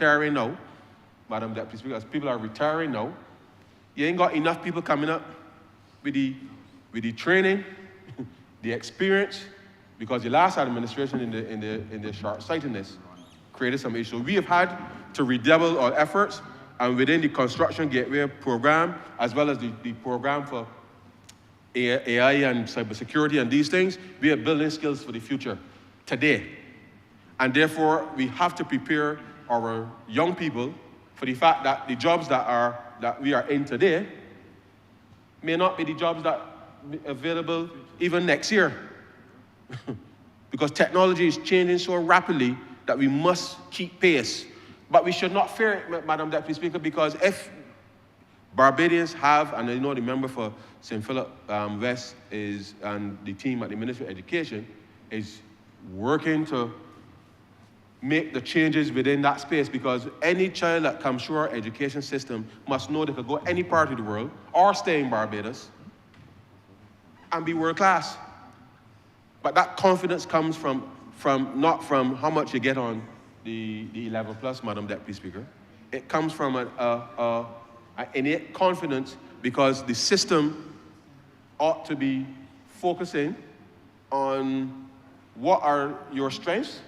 retiring now, Madam Deputy Speaker, as people are retiring now, you ain't got enough people coming up with the training, the experience, because the last administration in the short-sightedness created some issues. So we have had to redouble our efforts, and within the construction gateway program, as well as the program for AI and cybersecurity and these things, we are building skills for the future today. And therefore, we have to prepare our young people for the fact that the jobs that we are in today may not be the jobs that are available even next year. Because technology is changing so rapidly that we must keep pace. But we should not fear it, Madam Deputy Speaker, because if Barbadians have, and I know the member for St. Philip West is, and the team at the Ministry of Education is working to make the changes within that space, because any child that comes through our education system must know they could go any part of the world or stay in Barbados and be world class. But that confidence comes not from how much you get on the 11 plus, Madam Deputy Speaker. It comes from an innate confidence, because the system ought to be focusing on what are your strengths.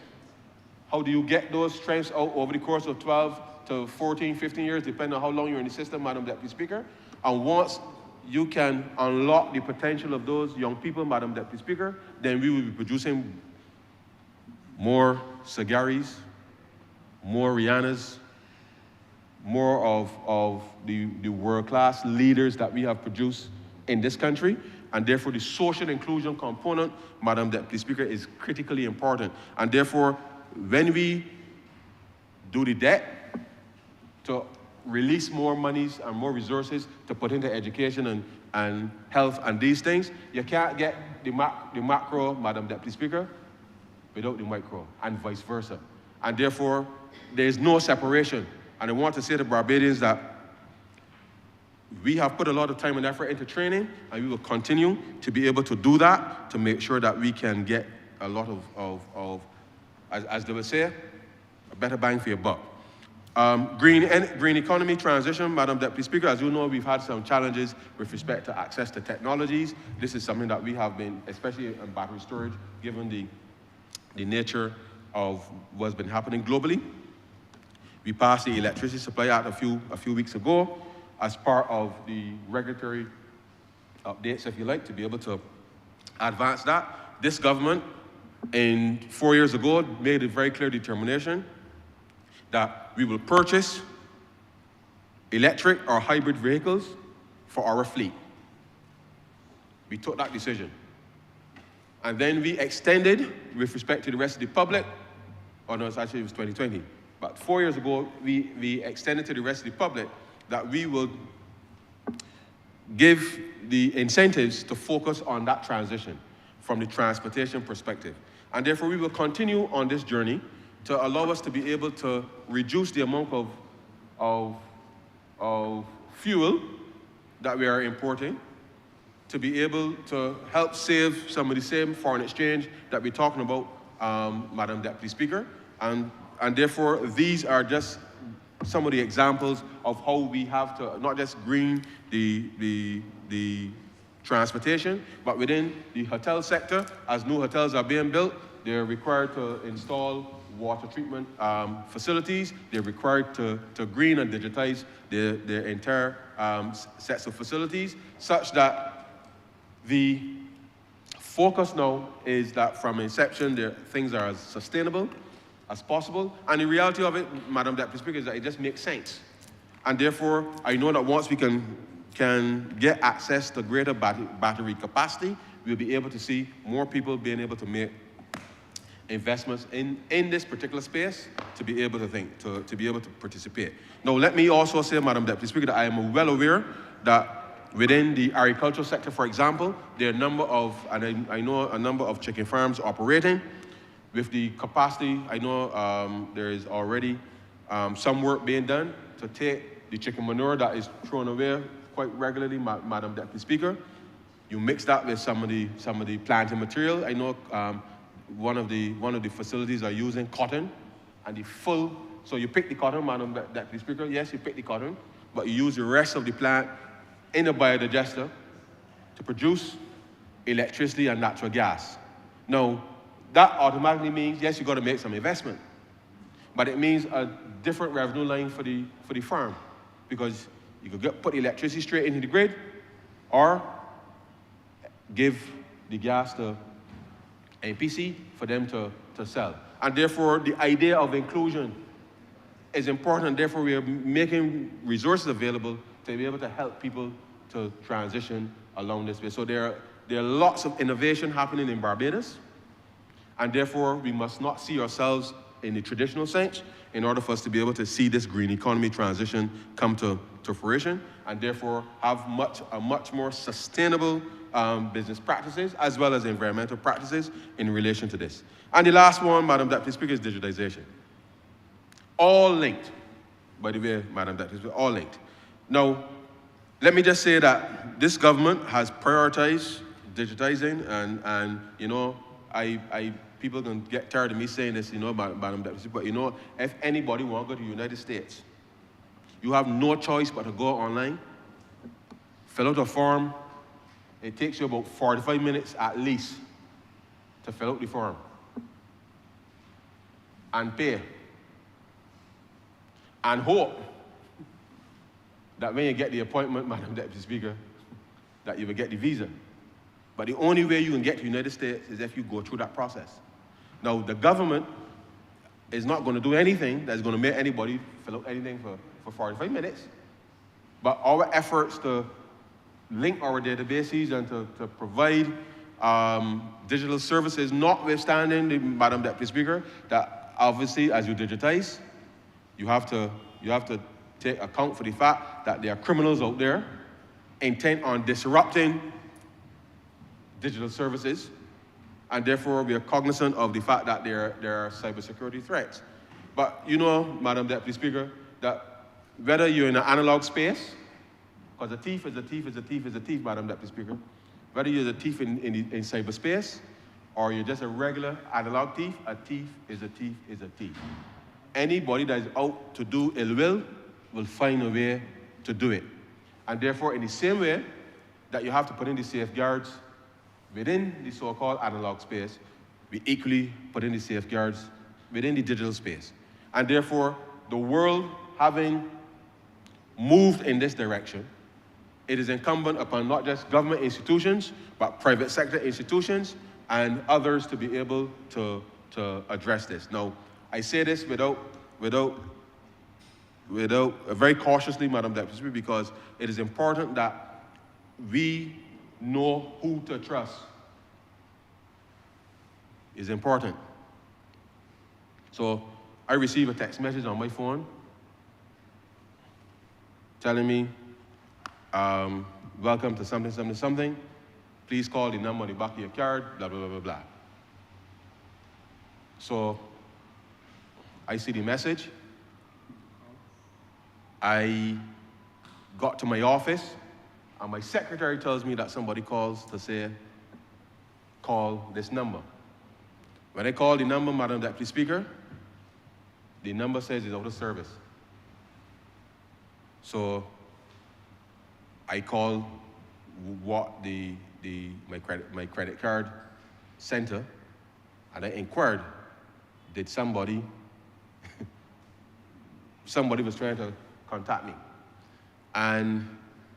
How do you get those strengths out over the course of 12 to 14, 15 years, depending on how long you're in the system, Madam Deputy Speaker. And once you can unlock the potential of those young people, Madam Deputy Speaker, then we will be producing more Sagaris, more Rihannas, more of the world-class leaders that we have produced in this country. And therefore, the social inclusion component, Madam Deputy Speaker, is critically important. And therefore, when we do the debt to release more monies and more resources to put into education and health and these things, you can't get the macro, Madam Deputy Speaker, without the micro, and vice versa. And therefore, there is no separation. And I want to say to Barbadians that we have put a lot of time and effort into training, and we will continue to be able to do that to make sure that we can get a lot of as they would say, a better bang for your buck. Green economy transition, Madam Deputy Speaker, as you know, we've had some challenges with respect to access to technologies. This is something that we have been, especially in battery storage, given the nature of what's been happening globally. We passed the Electricity Supply Act a few weeks ago as part of the regulatory updates, if you like, to be able to advance that. This government, 4 years ago, made a very clear determination that we will purchase electric or hybrid vehicles for our fleet. We took that decision. And then we extended, with respect to the rest of the public, oh no, it was 2020, but 4 years ago, we extended to the rest of the public that we will give the incentives to focus on that transition from the transportation perspective. And therefore, we will continue on this journey to allow us to be able to reduce the amount of fuel that we are importing, to be able to help save some of the same foreign exchange that we're talking about, Madam Deputy Speaker. And therefore, these are just some of the examples of how we have to not just green the transportation, but within the hotel sector, as new hotels are being built, they're required to install water treatment facilities. They're required to green and digitize their entire sets of facilities, such that the focus now is that from inception, things are as sustainable as possible. And the reality of it, Madam Deputy Speaker, is that it just makes sense. And therefore, I know that once we can get access to greater battery capacity, we'll be able to see more people being able to make investments in this particular space to be able to be able to participate. Now, let me also say, Madam Deputy Speaker, that I am well aware that within the agricultural sector, for example, there are a number of, and I know a number of chicken farms operating. With the capacity, I know there is already some work being done to take the chicken manure that is thrown away quite regularly, Madam Deputy Speaker. You mix that with some of the planting material. I know one of the facilities are using cotton, and the full So you pick the cotton, Madam Deputy Speaker. Yes, you pick the cotton, but you use the rest of the plant in the biodigester to produce electricity and natural gas. Now, that automatically means, yes, you've got to make some investment, but it means a different revenue line for the farm, because you could put electricity straight into the grid, or give the gas to APC for them to sell. And therefore, the idea of inclusion is important. Therefore, we are making resources available to be able to help people to transition along this way. So there are lots of innovation happening in Barbados, and therefore, we must not see ourselves in the traditional sense in order for us to be able to see this green economy transition come to fruition, and therefore have a much more sustainable business practices as well as environmental practices in relation to this. And the last one, Madam Deputy Speaker, is digitization. All linked, by the way, Madam Deputy Speaker, all linked. Now, let me just say that this government has prioritized digitizing, and you know, people can get tired of me saying this, you know, Madam Deputy Speaker, but you know, if anybody wants to go to the United States, you have no choice but to go online, fill out a form. It takes you about 45 minutes at least to fill out the form and pay. And hope that when you get the appointment, Madam Deputy Speaker, that you will get the visa. But the only way you can get to the United States is if you go through that process. Now, the government is not going to do anything that's going to make anybody fill out anything for 45 minutes. But our efforts to link our databases and to provide digital services, notwithstanding, Madam Deputy Speaker, that obviously as you digitize, you have to take account for the fact that there are criminals out there intent on disrupting digital services, and therefore we are cognizant of the fact that there are cybersecurity threats. But you know, Madam Deputy Speaker, that whether you're in an analog space, because a thief is a thief is a thief is a thief, Madam Deputy Speaker, whether you're a thief in cyberspace, or you're just a regular analog thief, a thief is a thief is a thief. Anybody that is out to do ill will find a way to do it. And therefore, in the same way that you have to put in the safeguards within the so-called analog space, we equally put in the safeguards within the digital space. And therefore, the world having moved in this direction, it is incumbent upon not just government institutions, but private sector institutions and others to be able to address this. Now, I say this very cautiously, Madam Deputy Speaker, because it is important that we know who to trust. It's important. So I received a text message on my phone telling me, welcome to something, something, something. Please call the number on the back of your card, blah, blah, blah, blah, blah. So I see the message. I got to my office, and my secretary tells me that somebody calls to say, call this number. When I call the number, Madam Deputy Speaker, the number says it's out of service. So I called what my credit card center, and I inquired, did somebody was trying to contact me. And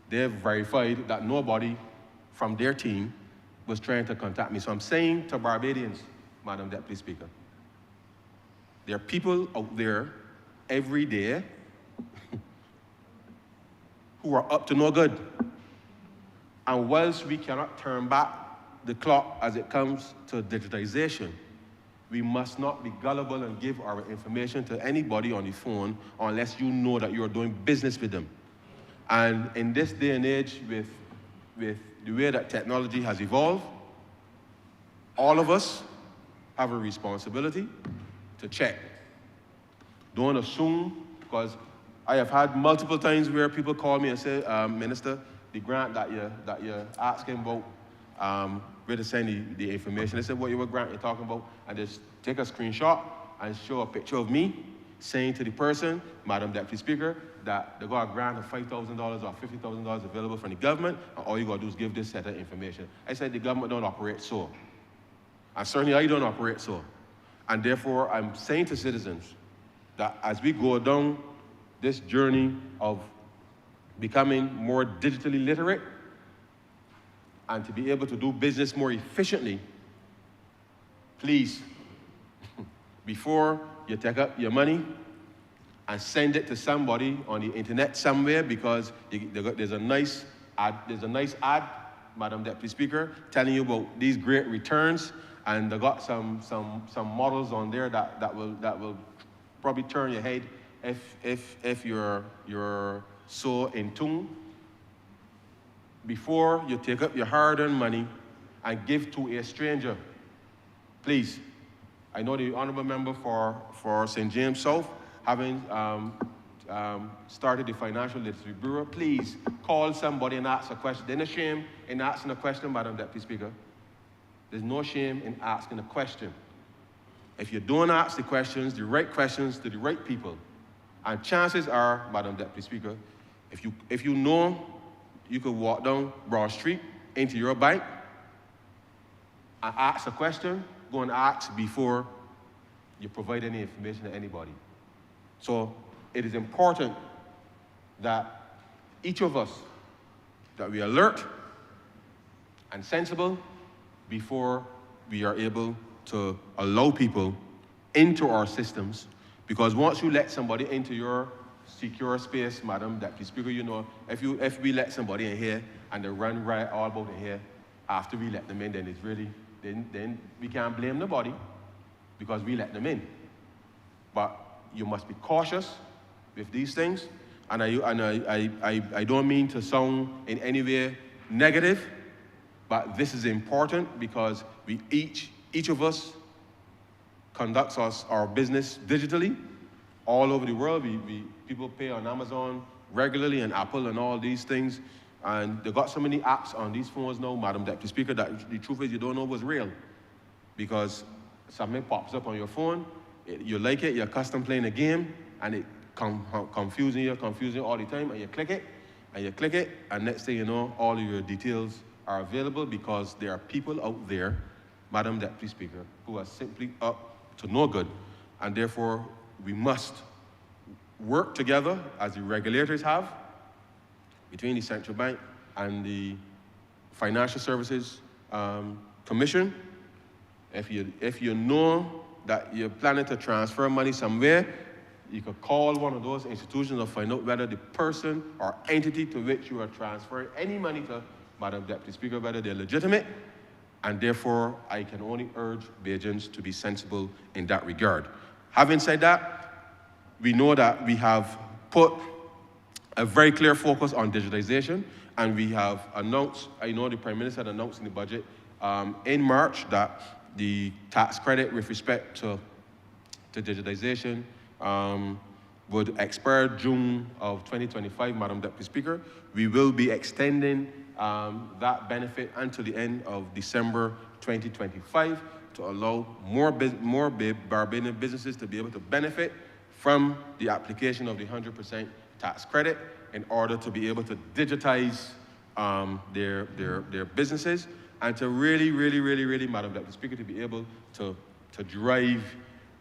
they verified that nobody from their team was trying to contact me. So I'm saying to Barbadians, Madam Deputy Speaker, there are people out there every day who are up to no good. And whilst we cannot turn back the clock as it comes to digitization, we must not be gullible and give our information to anybody on the phone unless you know that you're doing business with them. And in this day and age, with the way that technology has evolved, all of us have a responsibility to check. Don't assume, because I have had multiple times where people call me and say, Minister, the grant that you're asking about, where to send the information. They said, what grant you're talking about? And just take a screenshot and show a picture of me. saying to the person, Madam Deputy Speaker, that they got a grant of $5,000 or $50,000 available from the government, and all you got to do is give this set of information. I said the government don't operate so. And certainly I don't operate so. And therefore, I'm saying to citizens that as we go down this journey of becoming more digitally literate and to be able to do business more efficiently, please, before you take up your money and send it to somebody on the internet somewhere, because there's a nice ad, Madam Deputy Speaker, telling you about these great returns, and they got some models on there that will probably turn your head if you're so in tune. Before you take up your hard-earned money and give to a stranger, please, I know the Honourable Member for St. James South, having started the Financial Literacy Bureau, please call somebody and ask a question. There's no shame in asking a question, Madam Deputy Speaker. There's no shame in asking a question. If you don't ask the questions to the right people, and chances are, Madam Deputy Speaker, if you know you could walk down Broad Street into your bank and ask a question, go and ask before you provide any information to anybody. So it is important that each of us, that we alert and sensible before we are able to allow people into our systems. Because once you let somebody into your secure space, Madam Deputy Speaker, you know, if we let somebody in here and they run right all about in here, after we let them in, then it's really, then we can't blame nobody because we let them in. But you must be cautious with these things, and I don't mean to sound in any way negative, but this is important because each of us conducts our business digitally all over the world. People pay on Amazon regularly and Apple and all these things, and they got so many apps on these phones now, Madam Deputy Speaker, that the truth is you don't know what's real, because something pops up on your phone, you like it, you're accustomed playing a game, and it confusing you all the time, and you click it, and next thing you know, all of your details are available, because there are people out there, Madam Deputy Speaker, who are simply up to no good, and therefore we must work together, as the regulators have, between the Central Bank and the Financial Services Commission. If you know that you're planning to transfer money somewhere, you could call one of those institutions and find out whether the person or entity to which you are transferring any money to, Madam Deputy Speaker, whether they're legitimate, and therefore I can only urge Bajans to be sensible in that regard. Having said that, we know that we have put a very clear focus on digitization, and we have announced, I know the Prime Minister had announced in the budget in March that the tax credit with respect to digitization would expire June of 2025, Madam Deputy Speaker. We will be extending that benefit until the end of December 2025 to allow more Barbadian businesses to be able to benefit from the application of the 100% tax credit in order to be able to digitize their businesses, and to really, Madam Deputy Speaker, to be able to drive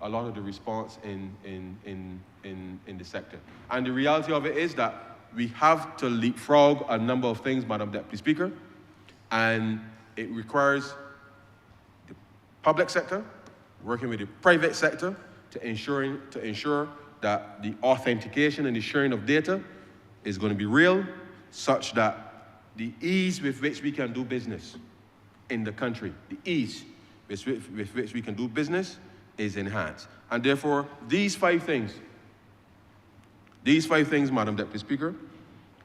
a lot of the response in the sector. And the reality of it is that we have to leapfrog a number of things, Madam Deputy Speaker, and it requires the public sector working with the private sector to ensure that the authentication and the sharing of data is going to be real, such that the ease with which we can do business in the country, the ease with which we can do business is enhanced. And therefore, these five things, Madam Deputy Speaker,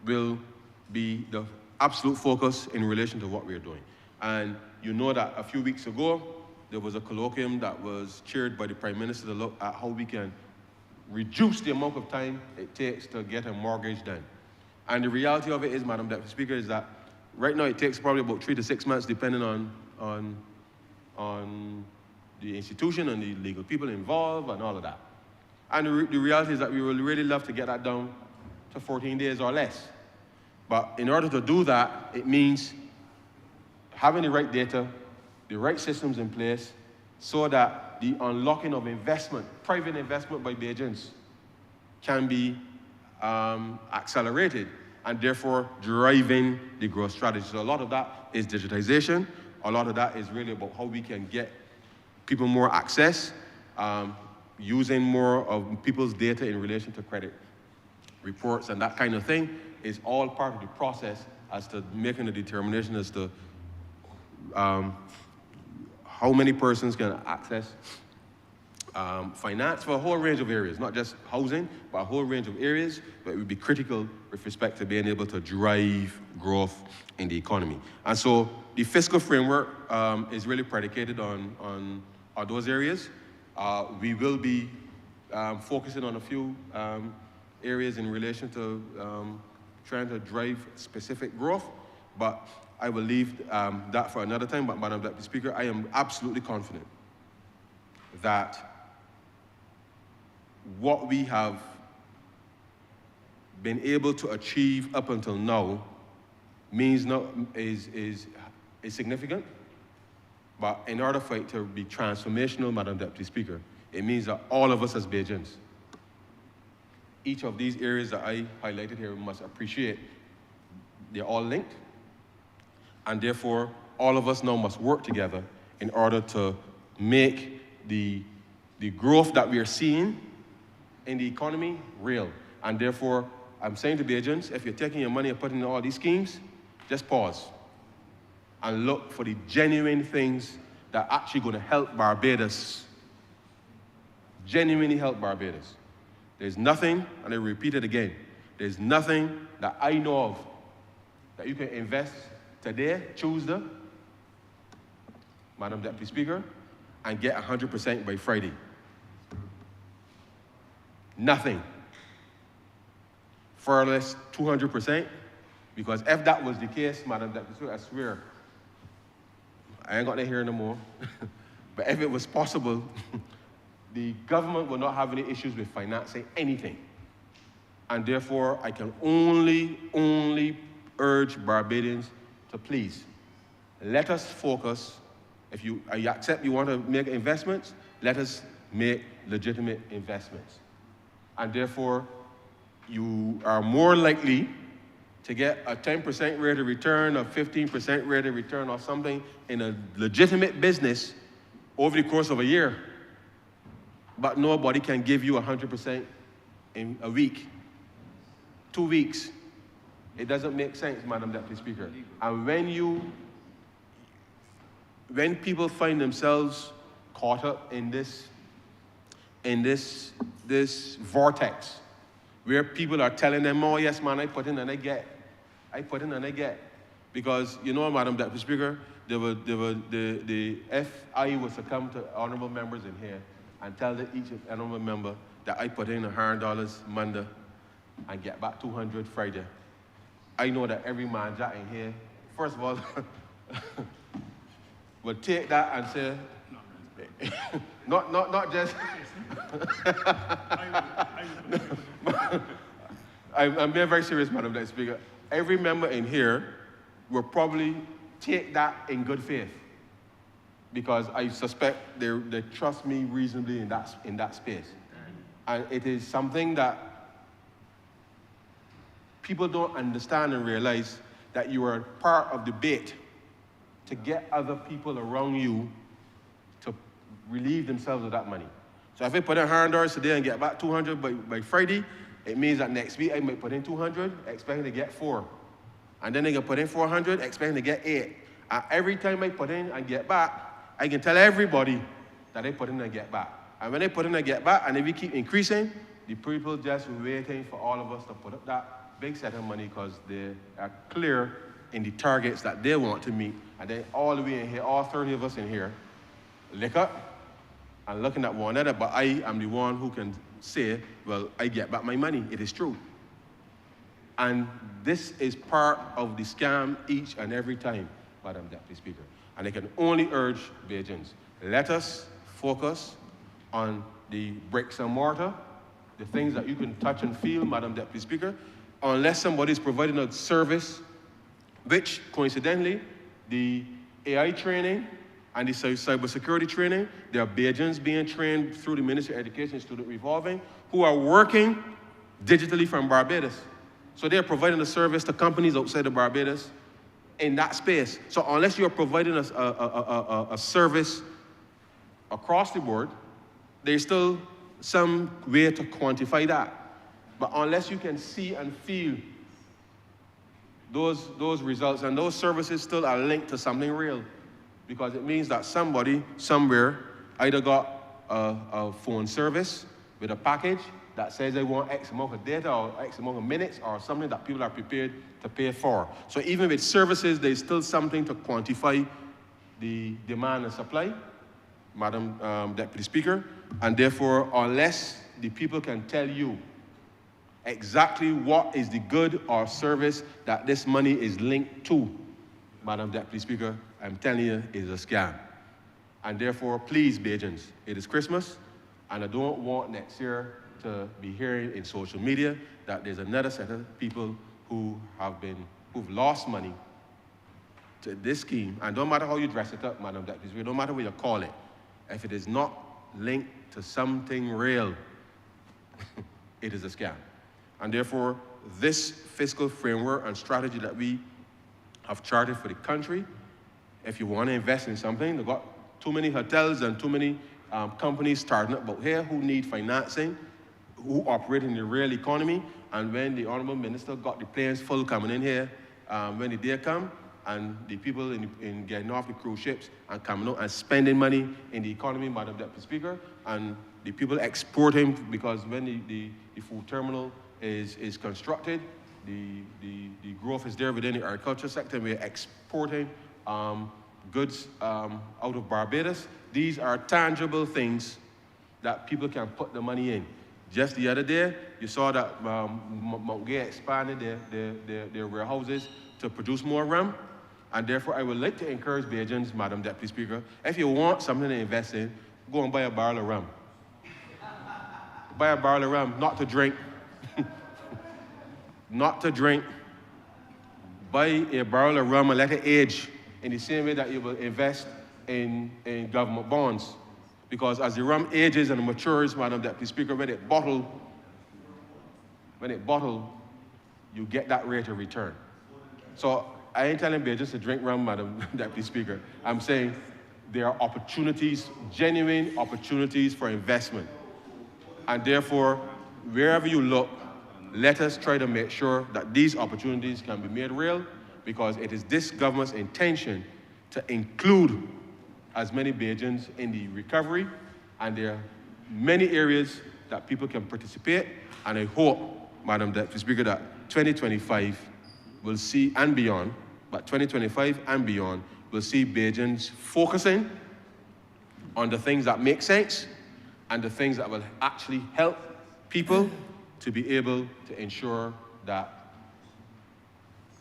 will be the absolute focus in relation to what we are doing. And you know that a few weeks ago, there was a colloquium that was chaired by the Prime Minister to look at how we can reduce the amount of time it takes to get a mortgage done. And the reality of it is, Madam Deputy Speaker, is that right now it takes probably about 3 to 6 months, depending on the institution and the legal people involved and all of that. And the reality is that we would really love to get that down to 14 days or less. But in order to do that, it means having the right data, the right systems in place, so that the unlocking of investment, private investment by Bajans, can be accelerated, and therefore driving the growth strategy. So a lot of that is digitization. A lot of that is really about how we can get people more access, using more of people's data in relation to credit reports and that kind of thing is all part of the process as to making a determination as to how many persons can access finance for a whole range of areas, not just housing, but a whole range of areas that would be critical with respect to being able to drive growth in the economy. And so the fiscal framework is really predicated on those areas. We will be focusing on a few areas in relation to trying to drive specific growth, but I will leave that for another time. But Madam Deputy Speaker, I am absolutely confident that what we have been able to achieve up until now is significant. But in order for it to be transformational, Madam Deputy Speaker, it means that all of us as Bajans, each of these areas that I highlighted here, must appreciate they're all linked. And therefore, all of us now must work together in order to make the growth that we are seeing in the economy real. And therefore, I'm saying to Bajans, if you're taking your money and putting in all these schemes, just pause and look for the genuine things that are actually going to help Barbados, genuinely help Barbados. There's nothing, and I repeat it again, there's nothing that I know of that you can invest today, Tuesday, Madam Deputy Speaker, and get 100% by Friday. Nothing. Far less 200%, because if that was the case, Madam Deputy Speaker, I swear, I ain't got to hear no more. But if it was possible, the government will not have any issues with financing anything. And therefore, I can only urge Barbadians to please, let us focus. If you accept you want to make investments, let us make legitimate investments. And therefore, you are more likely to get a 10% rate of return, a 15% rate of return or something in a legitimate business over the course of a year. But nobody can give you 100% in a week, 2 weeks. It doesn't make sense, Madam Deputy Speaker. And when people find themselves caught up in this vortex, where people are telling them, oh yes man, I put in and I get. Because, you know, Madam Deputy Speaker, if I was to come to honourable members in here and tell each honourable member that I put in $100 Monday and get back 200 Friday, I know that every man jack in here, first of all, will take that and say, not just, I'm being very serious, Madam Deputy Speaker. Every member in here will probably take that in good faith, because I suspect they trust me reasonably in that space. And it is something that people don't understand and realize, that you are part of the bait to get other people around you to relieve themselves of that money. So if I put in $100 today and get back 200 by Friday, it means that next week I might put in 200, expecting to get 4. And then I can put in 400, expecting to get 8. And every time I put in and get back, I can tell everybody that I put in and get back. And when I put in and get back, and if we keep increasing, the people just waiting for all of us to put up that big set of money, because they are clear in the targets that they want to meet. And then all the way in here, all 30 of us in here, lick up and looking at one another, but I am the one who can say, well, I get back my money. It is true. And this is part of the scam each and every time, Madam Deputy Speaker. And I can only urge Bajans, let us focus on the bricks and mortar the things that you can touch and feel, Madam Deputy Speaker, unless somebody is providing a service, which coincidentally, the AI training and the cybersecurity training, there are Bajans being trained through the Ministry of Education Student Revolving who are working digitally from Barbados. So they're providing a service to companies outside of Barbados in that space. So unless you're providing a service across the board, there's still some way to quantify that. But unless you can see and feel those results, and those services still are linked to something real, because it means that somebody somewhere either got a phone service with a package that says they want X amount of data or X amount of minutes or something that people are prepared to pay for. So even with services, there's still something to quantify the demand and supply, Madam Deputy Speaker, and therefore, unless the people can tell you exactly what is the good or service that this money is linked to, Madam Deputy Speaker, I'm telling you, it is a scam. And therefore, please, Bajans, it is Christmas, and I don't want next year to be hearing in social media that there's another set of people who've lost money to this scheme. And don't matter how you dress it up, Madam Deputy Speaker, no matter what you call it, if it is not linked to something real, it is a scam. And therefore, this fiscal framework and strategy that we have charted for the country, if you want to invest in something, they've got too many hotels and too many companies starting up out here who need financing, who operate in the real economy. And when the Honourable Minister got the planes full coming in here, when the day come, and the people in getting off the cruise ships and coming out and spending money in the economy, Madam Deputy Speaker, and the people exporting, because when the food terminal is constructed, the growth is there within the agriculture sector, and we're exporting goods out of Barbados. These are tangible things that people can put the money in. Just the other day, you saw that Mount Gay expanded their warehouses to produce more rum, and therefore I would like to encourage Bajans, Madam Deputy Speaker, if you want something to invest in, go and buy a barrel of rum. Buy a barrel of rum, not to drink. Not to drink. Buy a barrel of rum and let it age in the same way that you will invest in government bonds. Because as the rum ages and matures, Madam Deputy Speaker, when it bottle, you get that rate of return. So I ain't telling Bajans to drink rum, Madam Deputy Speaker. I'm saying there are opportunities, genuine opportunities for investment. And therefore, wherever you look, let us try to make sure that these opportunities can be made real, because it is this government's intention to include as many Bajans in the recovery, and there are many areas that people can participate, and I hope, Madam Deputy Speaker, that 2025 will see, and beyond, but 2025 and beyond, will see Bajans focusing on the things that make sense and the things that will actually help people to be able to ensure that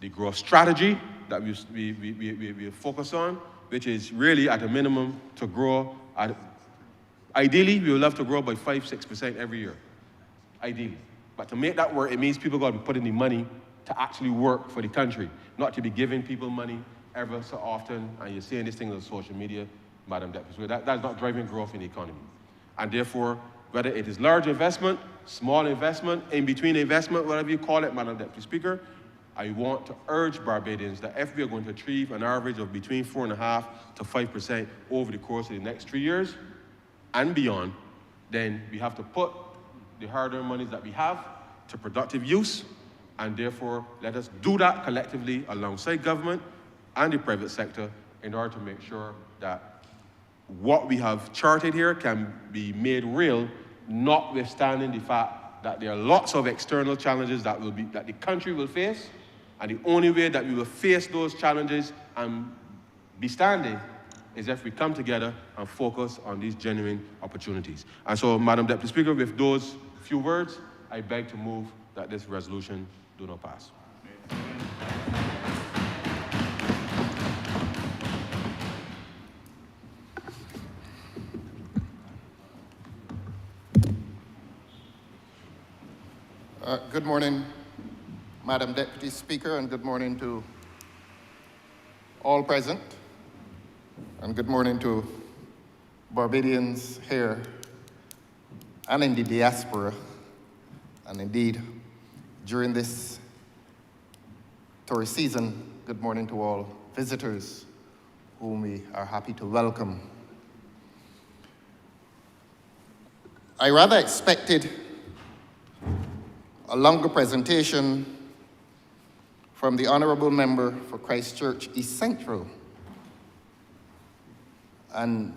the growth strategy that we focus on, which is really at a minimum to grow, ideally we would love to grow by 5-6% every year, ideally. But to make that work, it means people got to be putting the money to actually work for the country, not to be giving people money ever so often, and you're seeing these things on social media, Madam Deputy Speaker. That's not driving growth in the economy. And therefore, whether it is large investment, small investment, in-between investment, whatever you call it, Madam Deputy Speaker, I want to urge Barbadians that if we are going to achieve an average of between 4.5% to 5% over the course of the next 3 years and beyond, then we have to put the hard-earned monies that we have to productive use, and therefore let us do that collectively alongside government and the private sector in order to make sure that what we have charted here can be made real, notwithstanding the fact that there are lots of external challenges that the country will face, and the only way that we will face those challenges and be standing is if we come together and focus on these genuine opportunities. And so, Madam Deputy Speaker, with those few words, I beg to move that this resolution do not pass. Good morning, Madam Deputy Speaker, and good morning to all present, and good morning to Barbadians here and in the diaspora, and indeed during this tourist season, good morning to all visitors whom we are happy to welcome. I rather expected a longer presentation from the Honourable Member for Christchurch East Central. And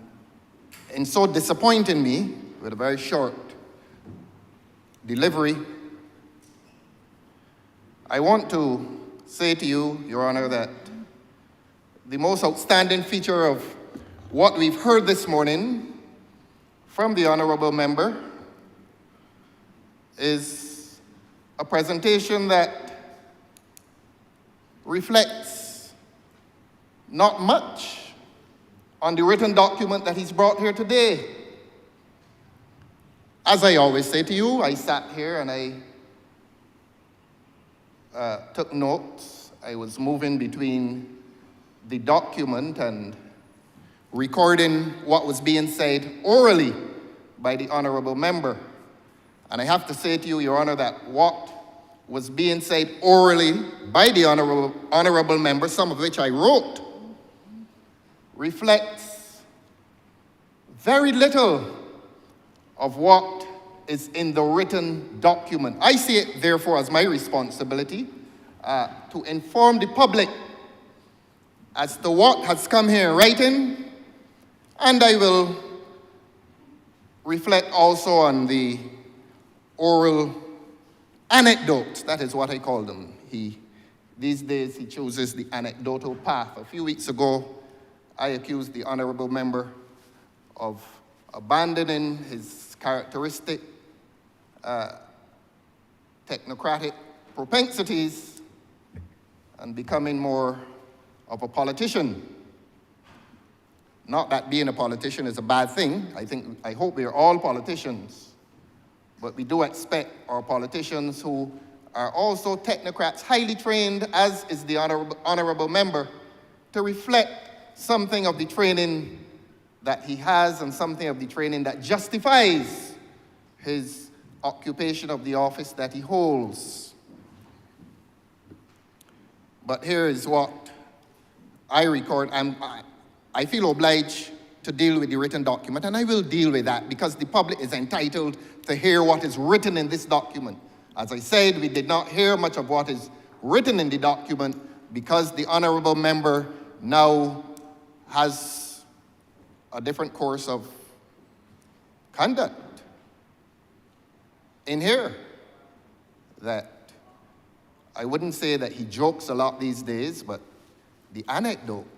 in so disappointing me with a very short delivery, I want to say to you, Your Honour, that the most outstanding feature of what we've heard this morning from the Honourable Member is a presentation that reflects not much on the written document that he's brought here today. As I always say to you, I sat here and I took notes. I was moving between the document and recording what was being said orally by the Honourable Member. And I have to say to you, Your Honour, that what was being said orally by the Honourable Member, some of which I wrote, reflects very little of what is in the written document. I see it, therefore, as my responsibility to inform the public as to what has come here in writing, and I will reflect also on the oral anecdotes. That is what I call them. These days he chooses the anecdotal path. A few weeks ago, I accused the Honourable Member of abandoning his characteristic technocratic propensities and becoming more of a politician. Not that being a politician is a bad thing. I hope we are all politicians. But we do expect our politicians who are also technocrats, highly trained, as is the Honourable Member, to reflect something of the training that he has and something of the training that justifies his occupation of the office that he holds. But here is what I record. I feel obliged to deal with the written document, and I will deal with that because the public is entitled to hear what is written in this document. As I said, we did not hear much of what is written in the document because the Honourable Member now has a different course of conduct in here. That I wouldn't say that he jokes a lot these days, but the anecdotes,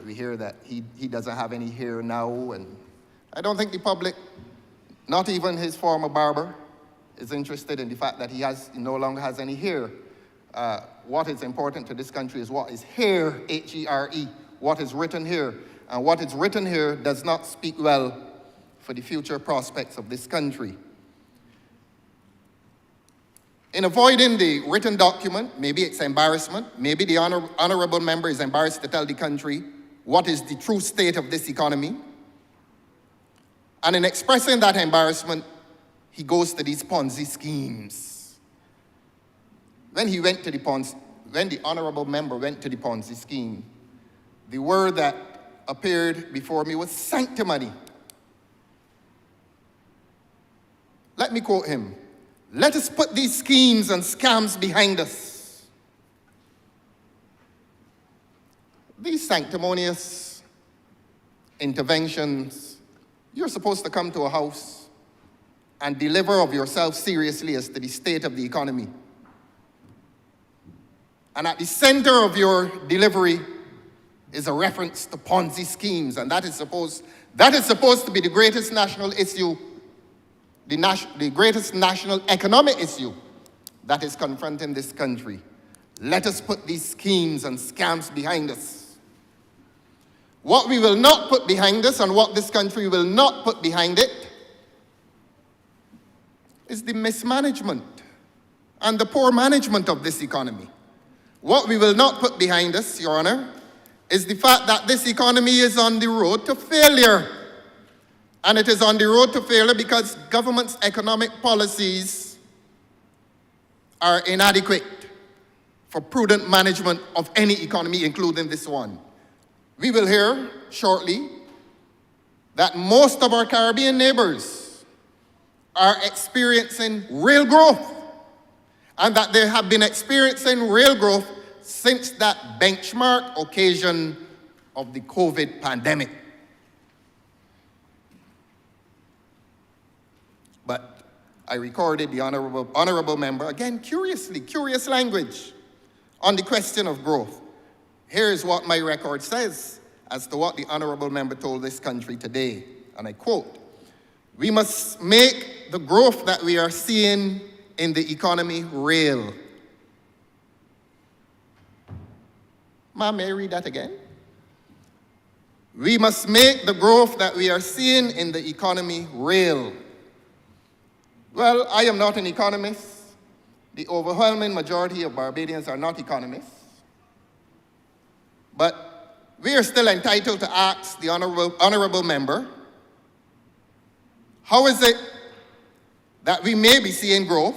we hear that he doesn't have any hair now, and I don't think the public, not even his former barber, is interested in the fact that he no longer has any hair. What is important to this country is what is here, H-E-R-E, what is written here. And what is written here does not speak well for the future prospects of this country. In avoiding the written document, maybe it's embarrassment, maybe the Honourable Member is embarrassed to tell the country what is the true state of this economy. And in expressing that embarrassment, he goes to these Ponzi schemes. When the Honourable Member went to the Ponzi scheme, the word that appeared before me was sanctimony. Let me quote him. Let us put these schemes and scams behind us. These sanctimonious interventions, you're supposed to come to a house and deliver of yourself seriously as to the state of the economy. And at the center of your delivery is a reference to Ponzi schemes, and that is supposed to be the greatest national issue, the greatest national economic issue that is confronting this country. Let us put these schemes and scams behind us. What we will not put behind us and what this country will not put behind it is the mismanagement and the poor management of this economy. What we will not put behind us, Your Honor, is the fact that this economy is on the road to failure. And it is on the road to failure because government's economic policies are inadequate for prudent management of any economy, including this one. We will hear shortly that most of our Caribbean neighbors are experiencing real growth, and that they have been experiencing real growth since that benchmark occasion of the COVID pandemic. But I recorded the honorable member, again, curious language on the question of growth. Here's what my record says as to what the honorable member told this country today, and I quote, "We must make the growth that we are seeing in the economy real." Ma'am, may I read that again? "We must make the growth that we are seeing in the economy real." Well, I am not an economist. The overwhelming majority of Barbadians are not economists. But we are still entitled to ask the honorable member, how is it that we may be seeing growth,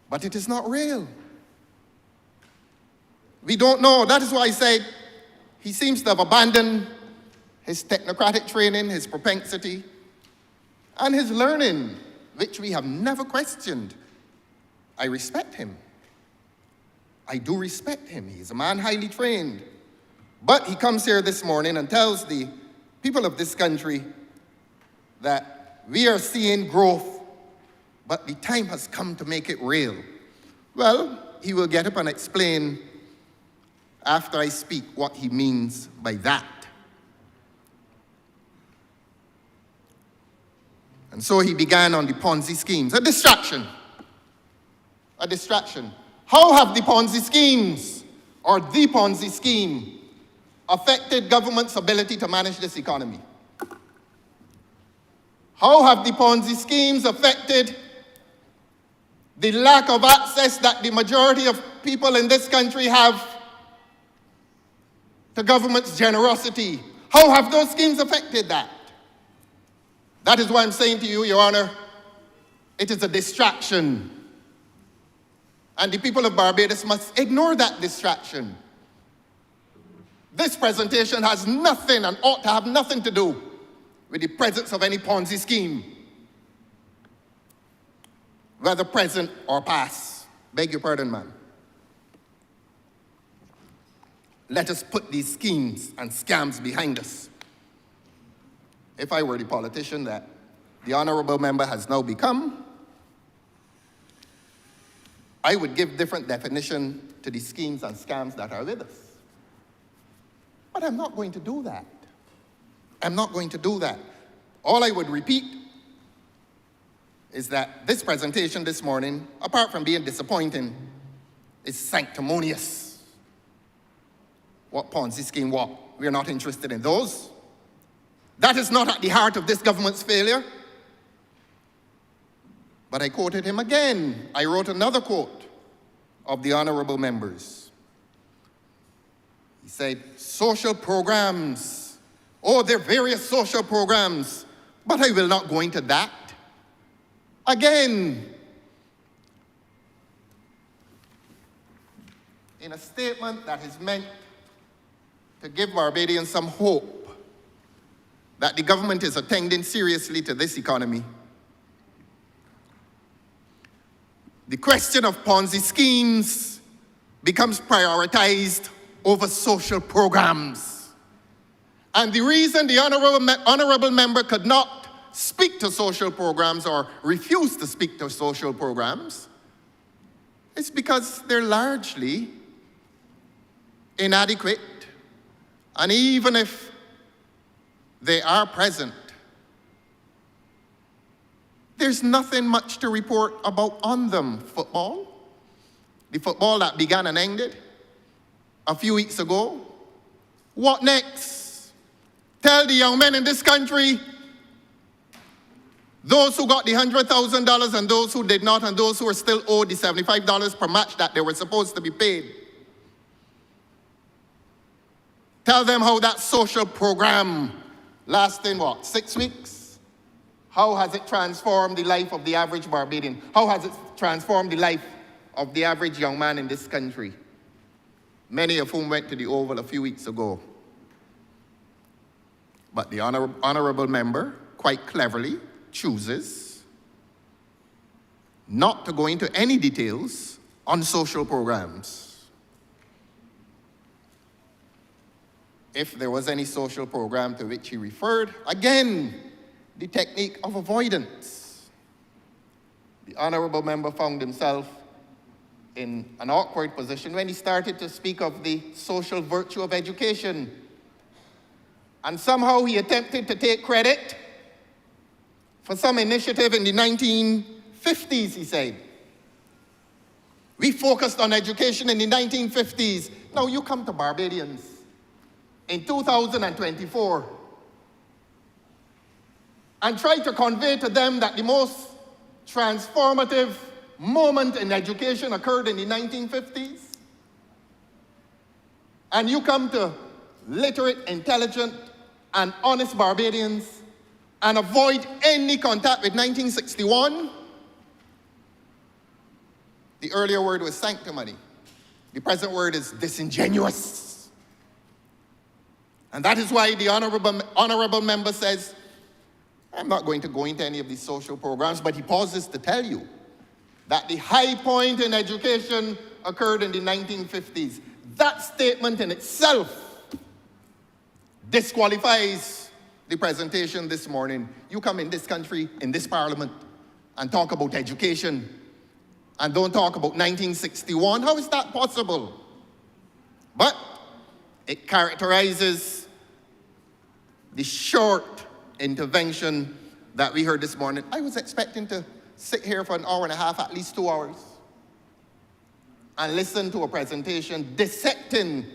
but it is not real? We don't know. That is why I said he seems to have abandoned his technocratic training, his propensity, and his learning, which we have never questioned. I respect him. I do respect him. He's a man highly trained. But he comes here this morning and tells the people of this country that we are seeing growth, but the time has come to make it real. Well, he will get up and explain after I speak what he means by that. And so he began on the Ponzi schemes, a distraction. A distraction. How have the Ponzi schemes, or the Ponzi scheme, affected government's ability to manage this economy? How have the Ponzi schemes affected the lack of access that the majority of people in this country have to government's generosity? How have those schemes affected that? That is why I'm saying to you, Your Honor, it is a distraction. And the people of Barbados must ignore that distraction. This presentation has nothing and ought to have nothing to do with the presence of any Ponzi scheme, whether present or past. Beg your pardon, ma'am. Let us put these schemes and scams behind us. If I were the politician that the honorable member has now become, I would give different definition to the schemes and scams that are with us. But I'm not going to do that. I'm not going to do that. All I would repeat is that this presentation this morning, apart from being disappointing, is sanctimonious. What Ponzi scheme, what? We're not interested in those. That is not at the heart of this government's failure. But I quoted him again. I wrote another quote of the honorable members. He said, social programs. Oh, there are various social programs, but I will not go into that. Again, in a statement that is meant to give Barbadians some hope that the government is attending seriously to this economy, the question of Ponzi schemes becomes prioritized over social programs. And the reason the honorable member could not speak to social programs or refuse to speak to social programs is because they're largely inadequate. And even if they are present, there's nothing much to report about on them. Football, the football that began and ended a few weeks ago. What next? Tell the young men in this country Those who got the $100,000 and those who did not, and those who are still owed the $75 per match that they were supposed to be paid. Tell them how that social program lasting, 6 weeks? How has it transformed the life of the average Barbadian? How has it transformed the life of the average young man in this country? Many of whom went to the Oval a few weeks ago. But the honourable member, quite cleverly, chooses not to go into any details on social programs. If there was any social program to which he referred, again, the technique of avoidance. The honourable member found himself in an awkward position when he started to speak of the social virtue of education. And somehow he attempted to take credit for some initiative in the 1950s, he said. We focused on education in the 1950s. Now you come to Barbadians in 2024 and try to convey to them that the most transformative moment in education occurred in the 1950s. And you come to literate, intelligent, and honest Barbadians and avoid any contact with 1961. The earlier word was sanctimony. The present word is disingenuous. And that is why the honourable member says, I'm not going to go into any of these social programs, but he pauses to tell you that the high point in education occurred in the 1950s. That statement in itself disqualifies the presentation this morning. You come in this country, in this parliament, and talk about education, and don't talk about 1961. How is that possible? But it characterizes the short intervention that we heard this morning. I was expecting to sit here for an hour and a half, at least 2 hours, and listen to a presentation dissecting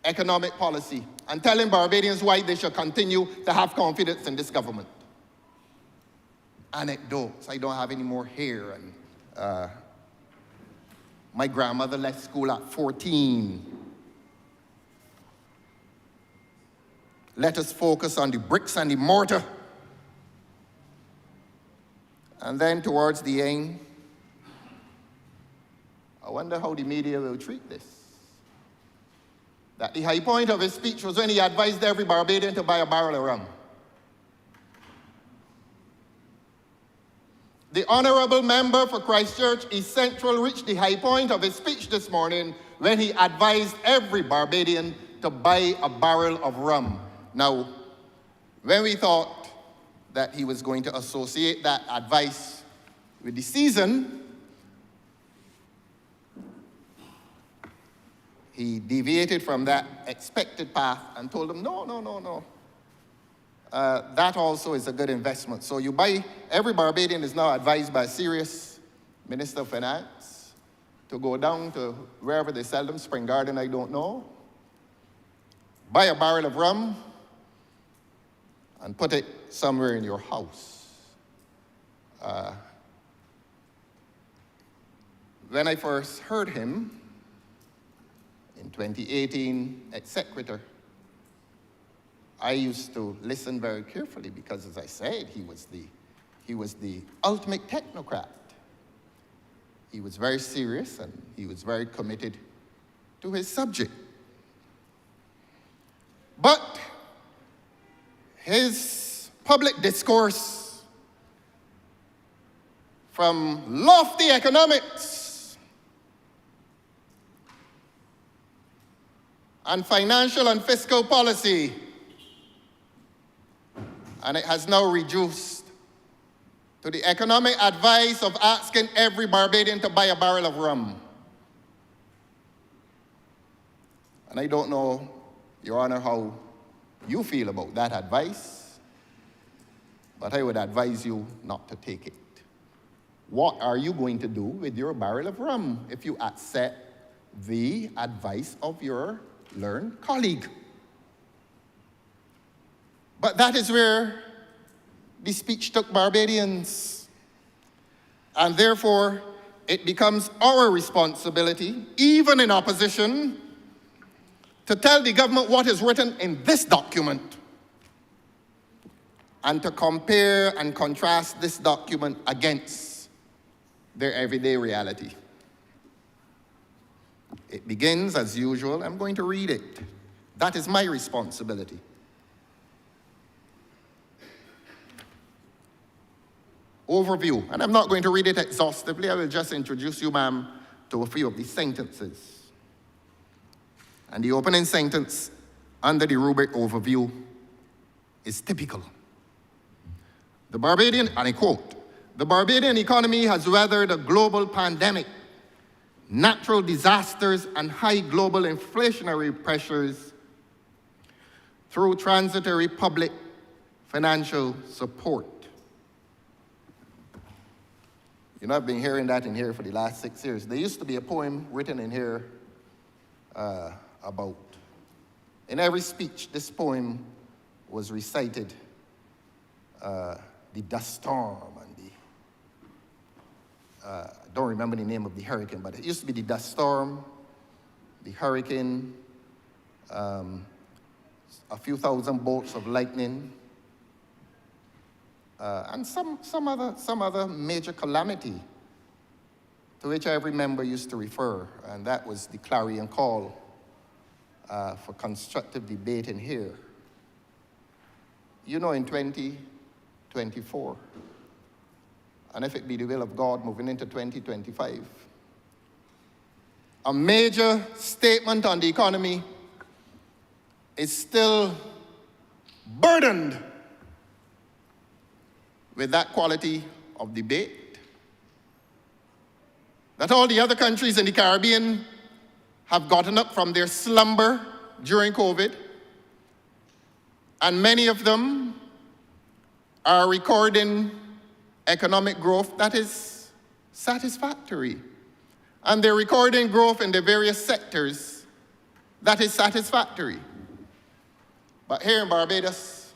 economic policy and telling Barbadians why they should continue to have confidence in this government. Anecdotes. I don't have any more here. And my grandmother left school at 14. Let us focus on the bricks and the mortar. And then towards the end, I wonder how the media will treat this. That the high point of his speech was when he advised every Barbadian to buy a barrel of rum. The honourable member for Christchurch East Central reached the high point of his speech this morning when he advised every Barbadian to buy a barrel of rum. Now, when we thought that he was going to associate that advice with the season, he deviated from that expected path and told them, no. That also is a good investment. So you buy, every Barbadian is now advised by a serious Minister of Finance to go down to wherever they sell them, Spring Garden, I don't know, buy a barrel of rum and put it somewhere in your house. When I first heard him, in 2018 at Secretary, I used to listen very carefully because, as I said, he was the ultimate technocrat. He was very serious and he was very committed to his subject. But his public discourse, from lofty economics and financial and fiscal policy, and it has now reduced to the economic advice of asking every Barbadian to buy a barrel of rum. And I don't know, Your Honor, how you feel about that advice, but I would advise you not to take it. What are you going to do with your barrel of rum if you accept the advice of your learned colleague? But that is where the speech took Barbadians. And therefore, it becomes our responsibility, even in opposition, to tell the government what is written in this document and to compare and contrast this document against their everyday reality. It begins as usual. I'm going to read it. That is my responsibility. Overview, and I'm not going to read it exhaustively. I will just introduce you, ma'am, to a few of the sentences. And the opening sentence under the rubric overview is typical. The Barbadian, and I quote, "The Barbadian economy has weathered a global pandemic, natural disasters, and high global inflationary pressures through transitory public financial support." You know, I've been hearing that in here for the last 6 years. There used to be a poem written in here about, in every speech, this poem was recited, the dust storm and I don't remember the name of the hurricane, but it used to be the dust storm, the hurricane, a few thousand bolts of lightning, and some other major calamity to which every member used to refer, and that was the clarion call for constructive debate in here. You know, in 2024, and if it be the will of God, moving into 2025, a major statement on the economy is still burdened with that quality of debate that all the other countries in the Caribbean have gotten up from their slumber during COVID, and many of them are recording economic growth that is satisfactory. And they're recording growth in the various sectors that is satisfactory. But here in Barbados,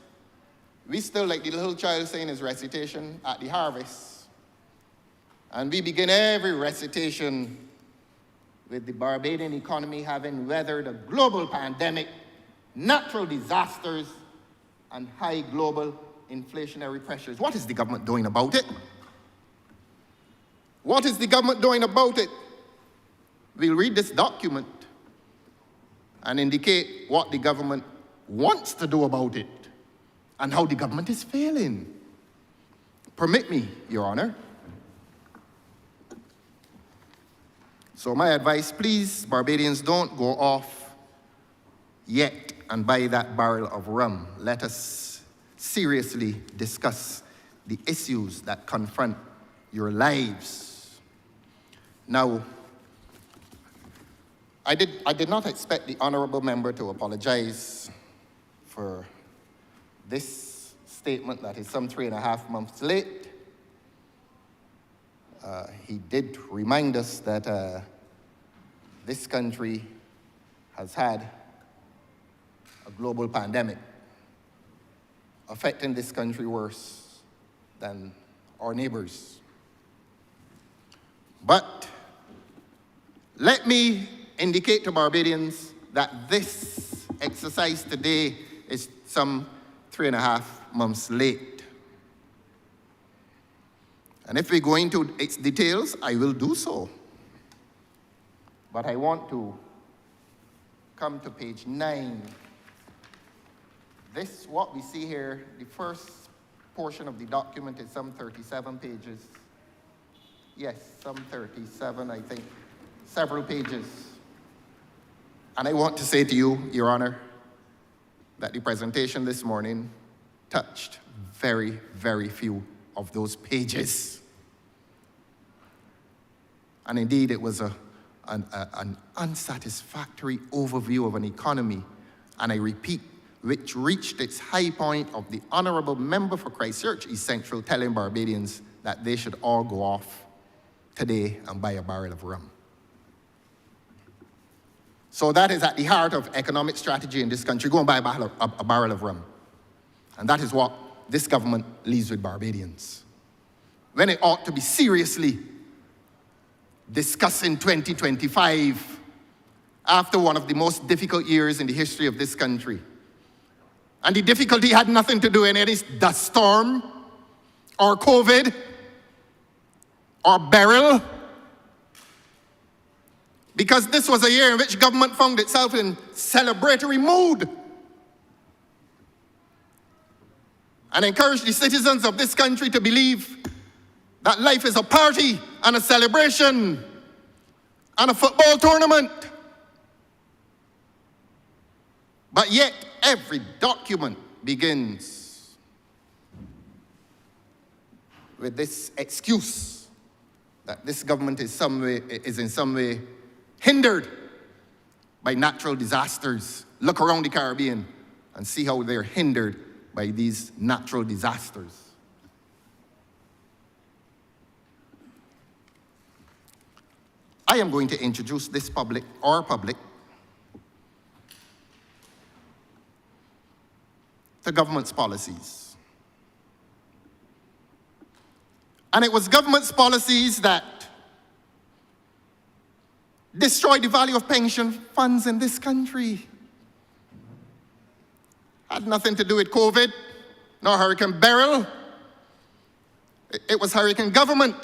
we still, like the little child saying his recitation at the harvest. And we begin every recitation with the Barbadian economy having weathered a global pandemic, natural disasters, and high global inflationary pressures. What is the government doing about it? What is the government doing about it? We'll read this document and indicate what the government wants to do about it and how the government is failing. Permit me, Your Honor. So my advice, please, Barbadians, don't go off yet and buy that barrel of rum. Let us seriously discuss the issues that confront your lives. Now, I did not expect the honourable member to apologize for this statement that is some 3.5 months late. He did remind us that this country has had a global pandemic affecting this country worse than our neighbors. But let me indicate to Barbadians that this exercise today is some 3.5 months late. And if we go into its details, I will do so. But I want to come to page 9. This, what we see here, the first portion of the document is some 37 pages. Yes, some 37, I think. Several pages. And I want to say to you, Your Honor, that the presentation this morning touched very, very few of those pages. And indeed, it was an unsatisfactory overview of an economy, and I repeat, which reached its high point of the honourable member for Christchurch East Central telling Barbadians that they should all go off today and buy a barrel of rum. So that is at the heart of economic strategy in this country. Go and buy a barrel of rum. And that is what this government leaves with Barbadians, when it ought to be seriously discussing 2025 after one of the most difficult years in the history of this country. And the difficulty had nothing to do with any dust storm or COVID or beryl, because this was a year in which government found itself in celebratory mood and encouraged the citizens of this country to believe that life is a party and a celebration and a football tournament. But yet, every document begins with this excuse that this government is in some way hindered by natural disasters. Look around the Caribbean and see how they're hindered by these natural disasters. I am going to introduce this public, to government's policies. And it was government's policies that destroyed the value of pension funds in this country. Had nothing to do with COVID, nor Hurricane Beryl. It was Hurricane government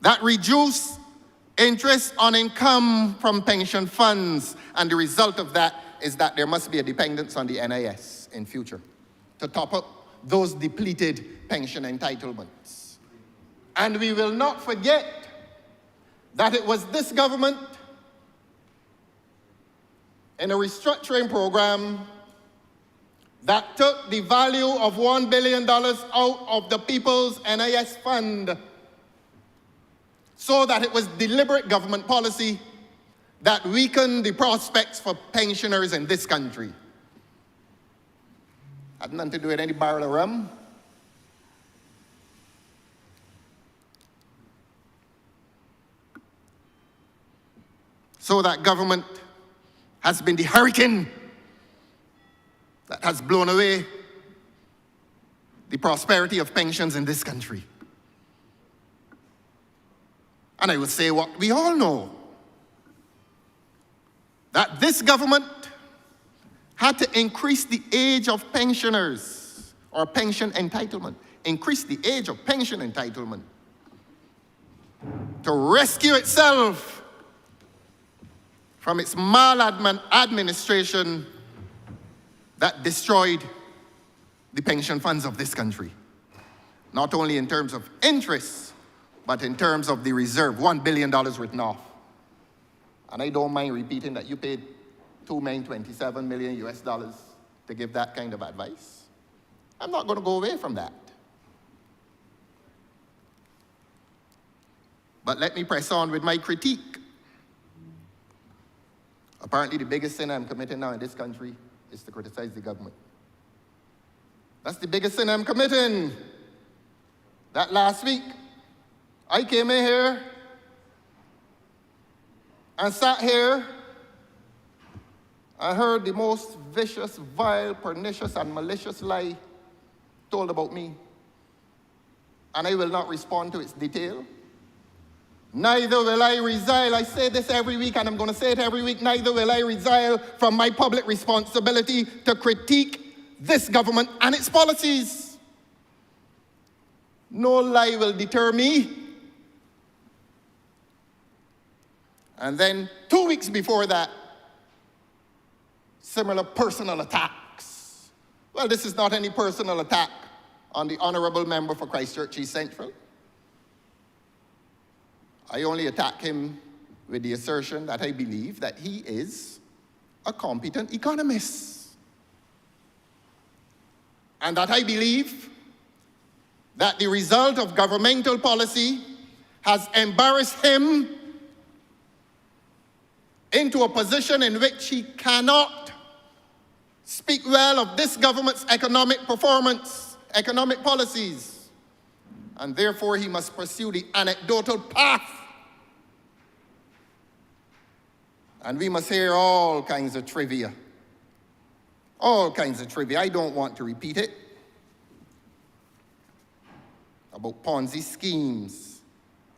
that reduced interest on income from pension funds. And the result of that is that there must be a dependence on the NIS in future to top up those depleted pension entitlements. And we will not forget that it was this government in a restructuring program that took the value of $1 billion out of the People's NIS Fund, so that it was deliberate government policy that weakened the prospects for pensioners in this country. Had nothing to do with any barrel of rum. So that government has been the hurricane that has blown away the prosperity of pensions in this country. And I will say what we all know, that this government had to increase the age of pensioners, or pension entitlement, increase the age of pension entitlement to rescue itself from its maladministration that destroyed the pension funds of this country. Not only in terms of interest, but in terms of the reserve, $1 billion written off. And I don't mind repeating that you paid $2.27 million US to give that kind of advice. I'm not going to go away from that. But let me press on with my critique. Apparently the biggest sin I'm committing now in this country is to criticize the government. That's the biggest sin I'm committing. That last week, I came in here and sat here and heard the most vicious, vile, pernicious, and malicious lie told about me. And I will not respond to its detail. Neither will I resile. I say this every week, and I'm going to say it every week. Neither will I resile from my public responsibility to critique this government and its policies. No lie will deter me. And then 2 weeks before that, similar personal attacks. Well, this is not any personal attack on the Honourable Member for Christchurch East Central. I only attack him with the assertion that I believe that he is a competent economist. And that I believe that the result of governmental policy has embarrassed him into a position in which he cannot speak well of this government's economic performance, economic policies, and therefore he must pursue the anecdotal path. And we must hear all kinds of trivia all kinds of trivia. I don't want to repeat it. About Ponzi schemes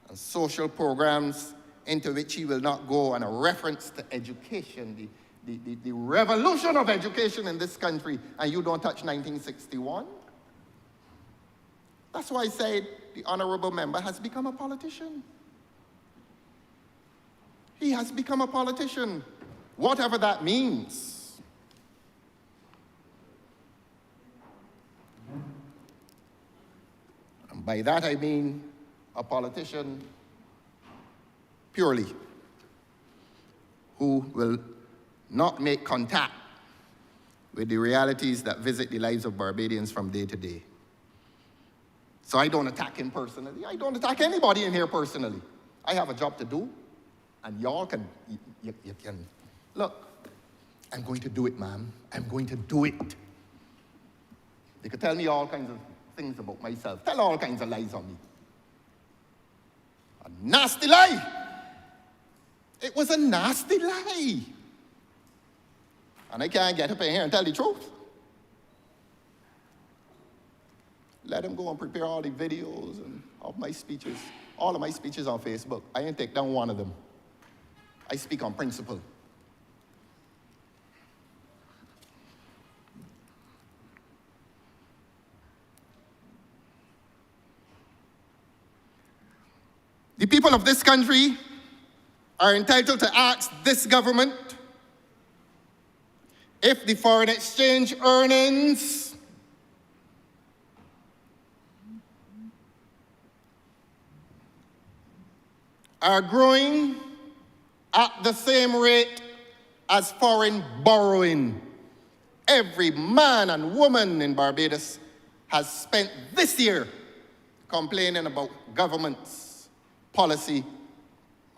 and social programs into which he will not go, and a reference to education, the revolution of education in this country, and you don't touch 1961? That's why I said the honourable member has become a politician. He has become a politician, whatever that means. And by that I mean a politician purely who will not make contact with the realities that visit the lives of Barbadians from day to day. So I don't attack him personally. I don't attack anybody in here personally. I have a job to do, and y'all can, you can, look, I'm going to do it, ma'am. I'm going to do it. They could tell me all kinds of things about myself, tell all kinds of lies on me. A nasty lie. It was a nasty lie. And I can't get up in here and tell the truth. Let him go and prepare all the videos and of my speeches. All of my speeches on Facebook. I ain't take down one of them. I speak on principle. The people of this country are entitled to ask this government if the foreign exchange earnings are growing at the same rate as foreign borrowing. Every man and woman in Barbados has spent this year complaining about government's policy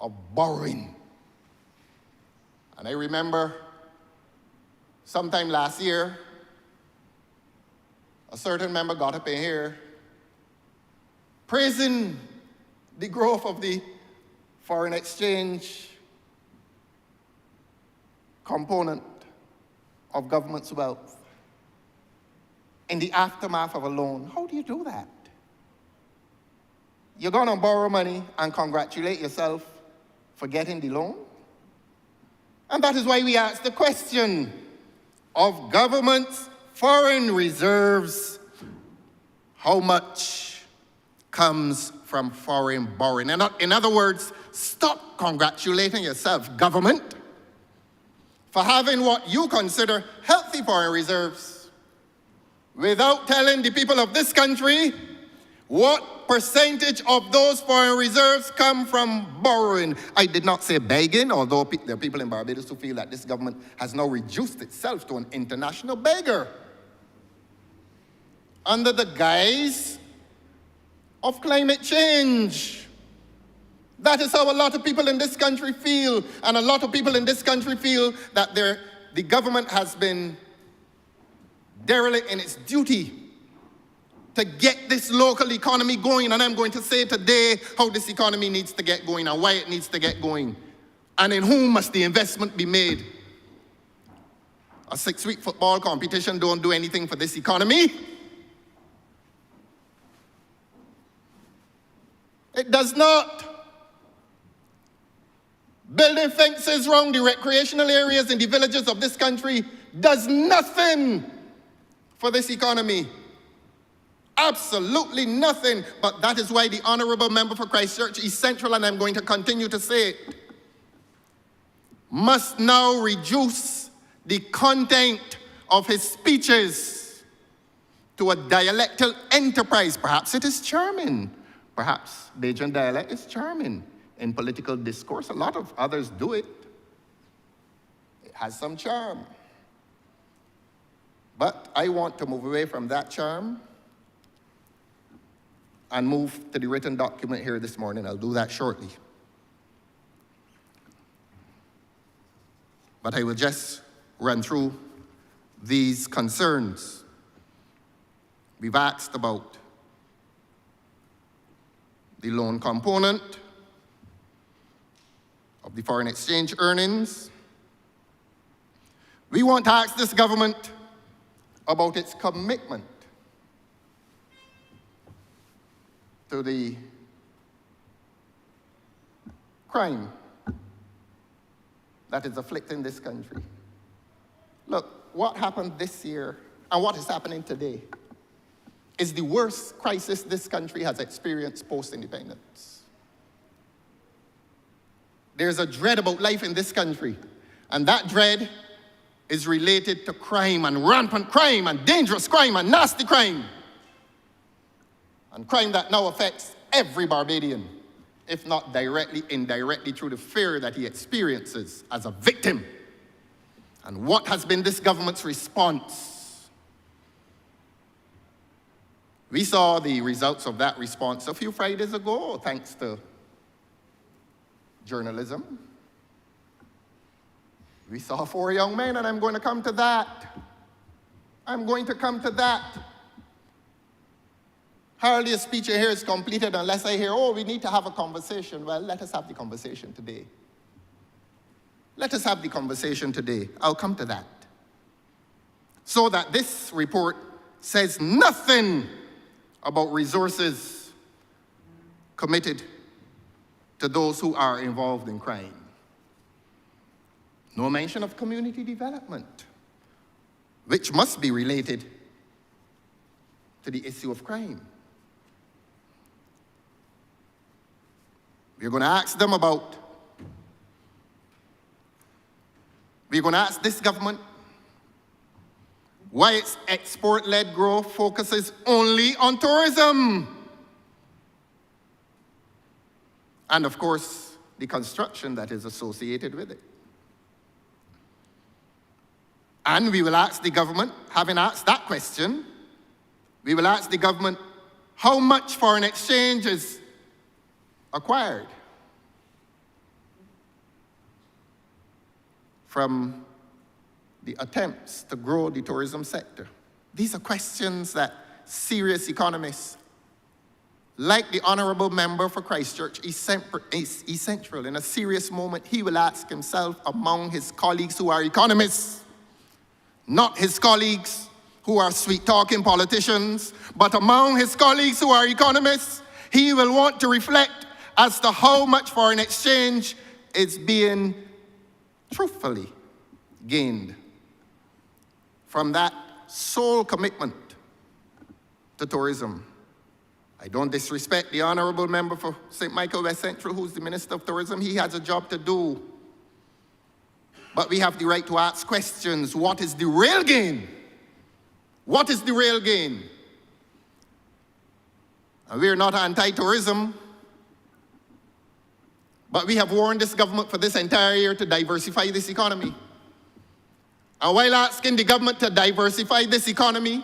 of borrowing. And I remember sometime last year, a certain member got up in here praising the growth of the foreign exchange component of government's wealth in the aftermath of a loan. How do you do that? You're going to borrow money and congratulate yourself for getting the loan? And that is why we ask the question of government's foreign reserves, how much comes from foreign borrowing? And in other words, stop congratulating yourself, government, for having what you consider healthy foreign reserves without telling the people of this country what percentage of those foreign reserves come from borrowing. I did not say begging, although there are people in Barbados who feel that this government has now reduced itself to an international beggar under the guise of climate change. That is how a lot of people in this country feel, and a lot of people in this country feel that the government has been derelict in its duty to get this local economy going. And I'm going to say today how this economy needs to get going and why it needs to get going. And in whom must the investment be made? A 6-week football competition don't do anything for this economy. It does not. Building fences around the recreational areas in the villages of this country does nothing for this economy. Absolutely nothing. But that is why the honourable member for Christchurch East Central, and I'm going to continue to say it, must now reduce the content of his speeches to a dialectal enterprise. Perhaps it is charming. Perhaps Bajan dialect is charming in political discourse. A lot of others do it. It has some charm. But I want to move away from that charm and move to the written document here this morning. I'll do that shortly. But I will just run through these concerns. We've asked about the loan component of the foreign exchange earnings. We want to ask this government about its commitment to the crime that is afflicting this country. Look, what happened this year and what is happening today is the worst crisis this country has experienced post-independence. There's a dread about life in this country, and that dread is related to crime and rampant crime and dangerous crime and nasty crime. And crime that now affects every Barbadian, if not directly, indirectly through the fear that he experiences as a victim. And what has been this government's response? We saw the results of that response a few Fridays ago, thanks to journalism. We saw 4 young men, and I'm going to come to that. I'm going to come to that. Hardly a speech here is completed unless I hear, oh, we need to have a conversation. Well, let us have the conversation today. Let us have the conversation today. I'll come to that. So that this report says nothing about resources committed to those who are involved in crime. No mention of community development, which must be related to the issue of crime. We're going to ask this government why its export-led growth focuses only on tourism. And of course, the construction that is associated with it. And we will ask the government, having asked that question, we will ask the government how much foreign exchange is acquired from the attempts to grow the tourism sector. These are questions that serious economists, like the Honourable Member for Christchurch, East Central, in a serious moment, he will ask himself among his colleagues who are economists, not his colleagues who are sweet-talking politicians, but among his colleagues who are economists, he will want to reflect as to how much foreign exchange is being truthfully gained from that sole commitment to tourism. I don't disrespect the Honourable Member for St. Michael West Central, who's the Minister of Tourism. He has a job to do. But we have the right to ask questions. What is the real gain? What is the real gain? And we're not anti-tourism, but we have warned this government for this entire year to diversify this economy. And while asking the government to diversify this economy,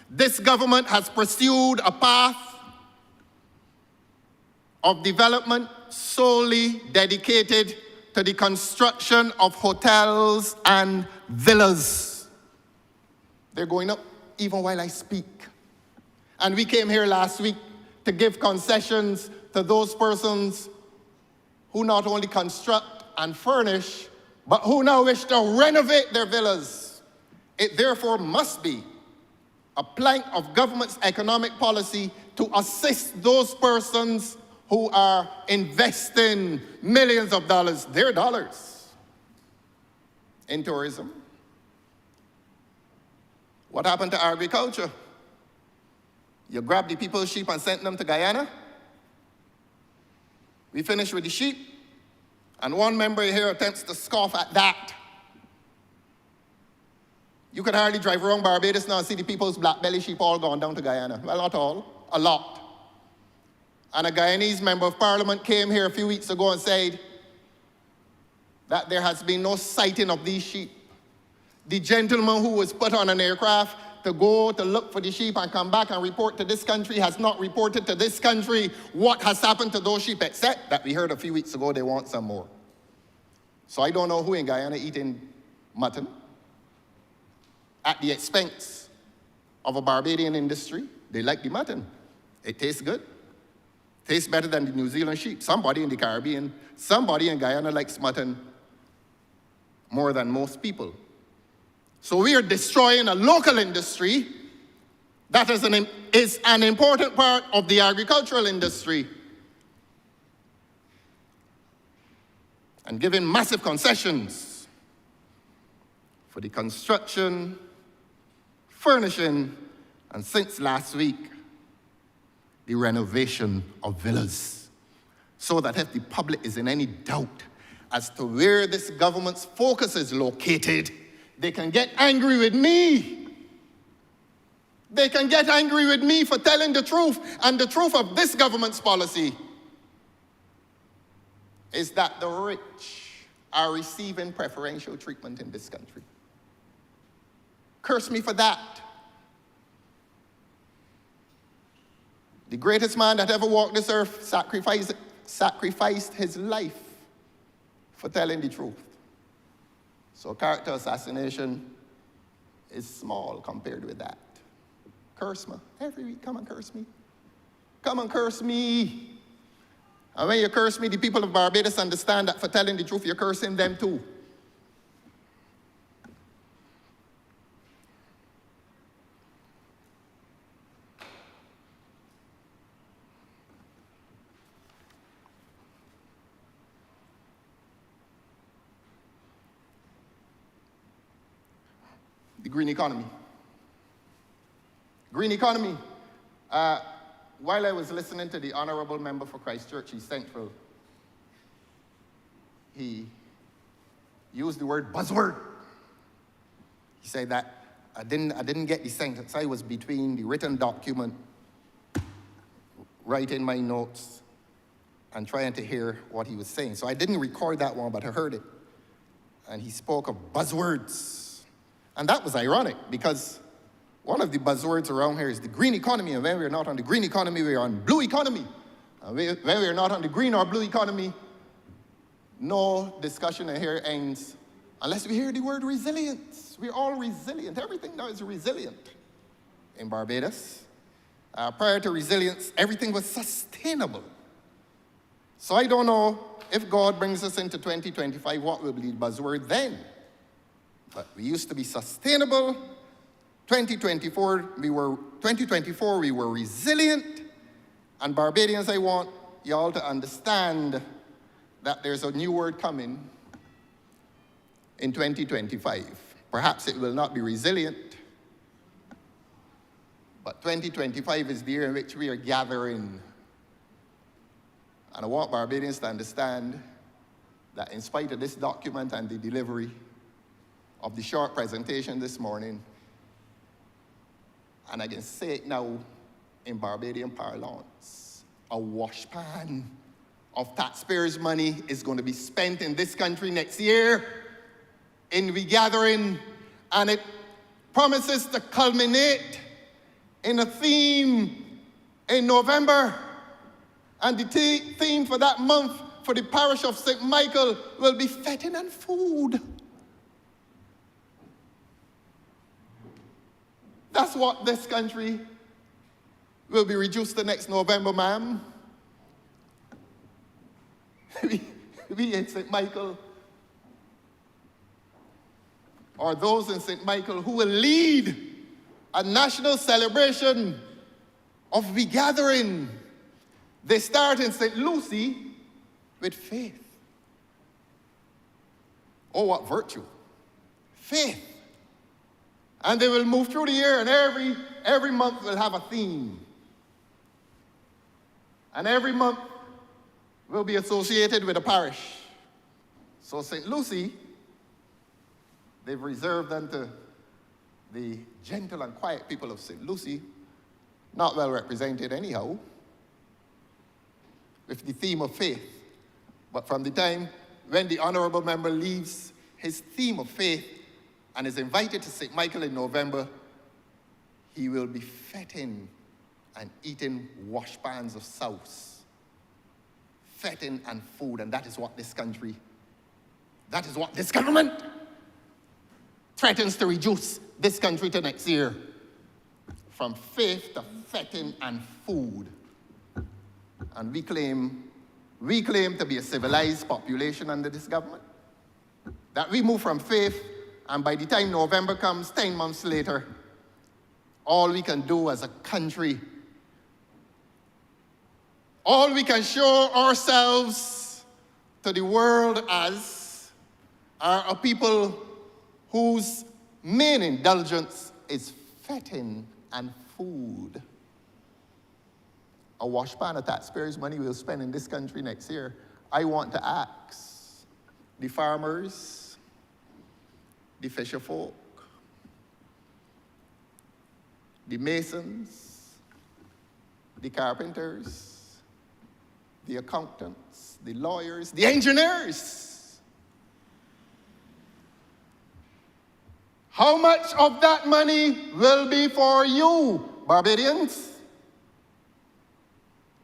this government has pursued a path of development solely dedicated to the construction of hotels and villas. They're going up even while I speak. And we came here last week to give concessions to those persons who not only construct and furnish, but who now wish to renovate their villas. It therefore must be a plank of government's economic policy to assist those persons who are investing millions of dollars, their dollars, in tourism. What happened to agriculture? You grabbed the people's sheep and sent them to Guyana? We finished with the sheep, and one member here attempts to scoff at that. You can hardly drive around Barbados now and see the people's black belly sheep all gone down to Guyana. Well, not all, a lot. And a Guyanese member of parliament came here a few weeks ago and said that there has been no sighting of these sheep. The gentleman who was put on an aircraft to go to look for the sheep and come back and report to this country has not reported to this country what has happened to those sheep, except that we heard a few weeks ago they want some more. So I don't know who in Guyana eating mutton at the expense of a Barbadian industry. They like the mutton. It tastes good. Tastes better than the New Zealand sheep. Somebody in the Caribbean, somebody in Guyana likes mutton more than most people. So we are destroying a local industry that is an important part of the agricultural industry, and giving massive concessions for the construction, furnishing, and since last week, the renovation of villas. So that if the public is in any doubt as to where this government's focus is located, they can get angry with me. They can get angry with me for telling the truth. And the truth of this government's policy is that the rich are receiving preferential treatment in this country. Curse me for that. The greatest man that ever walked this earth sacrificed his life for telling the truth. So character assassination is small compared with that. Curse me. Every week, come and curse me. Come and curse me. And when you curse me, the people of Barbados understand that for telling the truth, you're cursing them too. The green economy. Green economy. While I was listening to the Honourable Member for Christchurch East Central, he used the word buzzword. He said that I didn't get the sentence. I was between the written document, writing my notes, and trying to hear what he was saying. So I didn't record that one, but I heard it. And he spoke of buzzwords. And that was ironic, because one of the buzzwords around here is the green economy, and when we're not on the green economy, we're on blue economy. And when we're not on the green or blue economy, no discussion here ends unless we hear the word resilience. We're all resilient. Everything now is resilient in Barbados. Prior to resilience, everything was sustainable. So I don't know if God brings us into 2025, what will be the buzzword then? But we used to be sustainable. 2024, we were resilient. And Barbadians, I want you all to understand that there's a new word coming in 2025. Perhaps it will not be resilient, but 2025 is the year in which we are gathering. And I want Barbadians to understand that in spite of this document and the delivery of the short presentation this morning, and I can say it now in Barbadian parlance, a washpan of taxpayers' money is going to be spent in this country next year in regathering, and it promises to culminate in a theme in November. And the theme for that month for the parish of St. Michael will be fetting and food. That's what this country will be reduced to next November, ma'am. We in St. Michael, or those in St. Michael who will lead a national celebration of regathering. They start in St. Lucy with faith. Oh, what virtue. Faith. And they will move through the year, and every month will have a theme. And every month will be associated with a parish. So St. Lucy, they've reserved unto the gentle and quiet people of St. Lucy, not well represented anyhow, with the theme of faith. But from the time when the Honourable Member leaves his theme of faith and is invited to St. Michael in November, he will be fetting and eating washpans of sauce. Fetting and food, and that is what this country, that is what this government threatens to reduce this country to next year. From faith to fetting and food. And we claim to be a civilized population under this government. That we move from faith And by the time November comes, 10 months later, all we can do as a country, all we can show ourselves to the world as are a people whose main indulgence is fetting and food. A washpan of taxpayers' money we'll spend in this country next year. I want to ask the farmers, the fisher folk, the masons, the carpenters, the accountants, the lawyers, the engineers. How much of that money will be for you, Barbadians?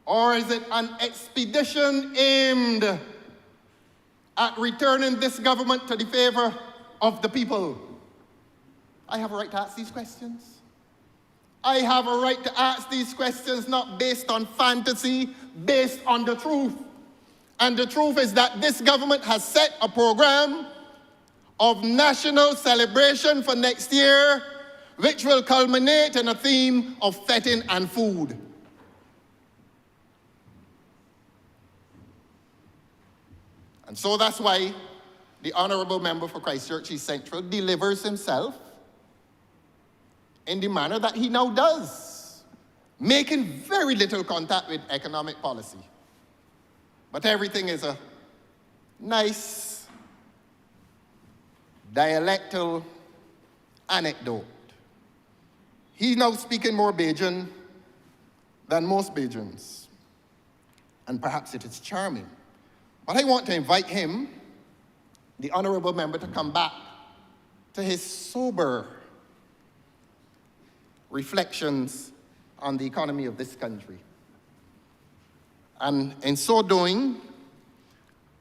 Or is it an expedition aimed at returning this government to the favor of the people? I have a right to ask these questions. I have a right to ask these questions not based on fantasy, based on the truth. And the truth is that this government has set a program of national celebration for next year, which will culminate in a theme of fetting and food. And so that's why the Honourable Member for Christchurch East Central delivers himself in the manner that he now does, making very little contact with economic policy. But everything is a nice dialectal anecdote. He's now speaking more Bajan than most Bajans. And perhaps it is charming. But I want to invite him, the Honourable Member, to come back to his sober reflections on the economy of this country. And in so doing,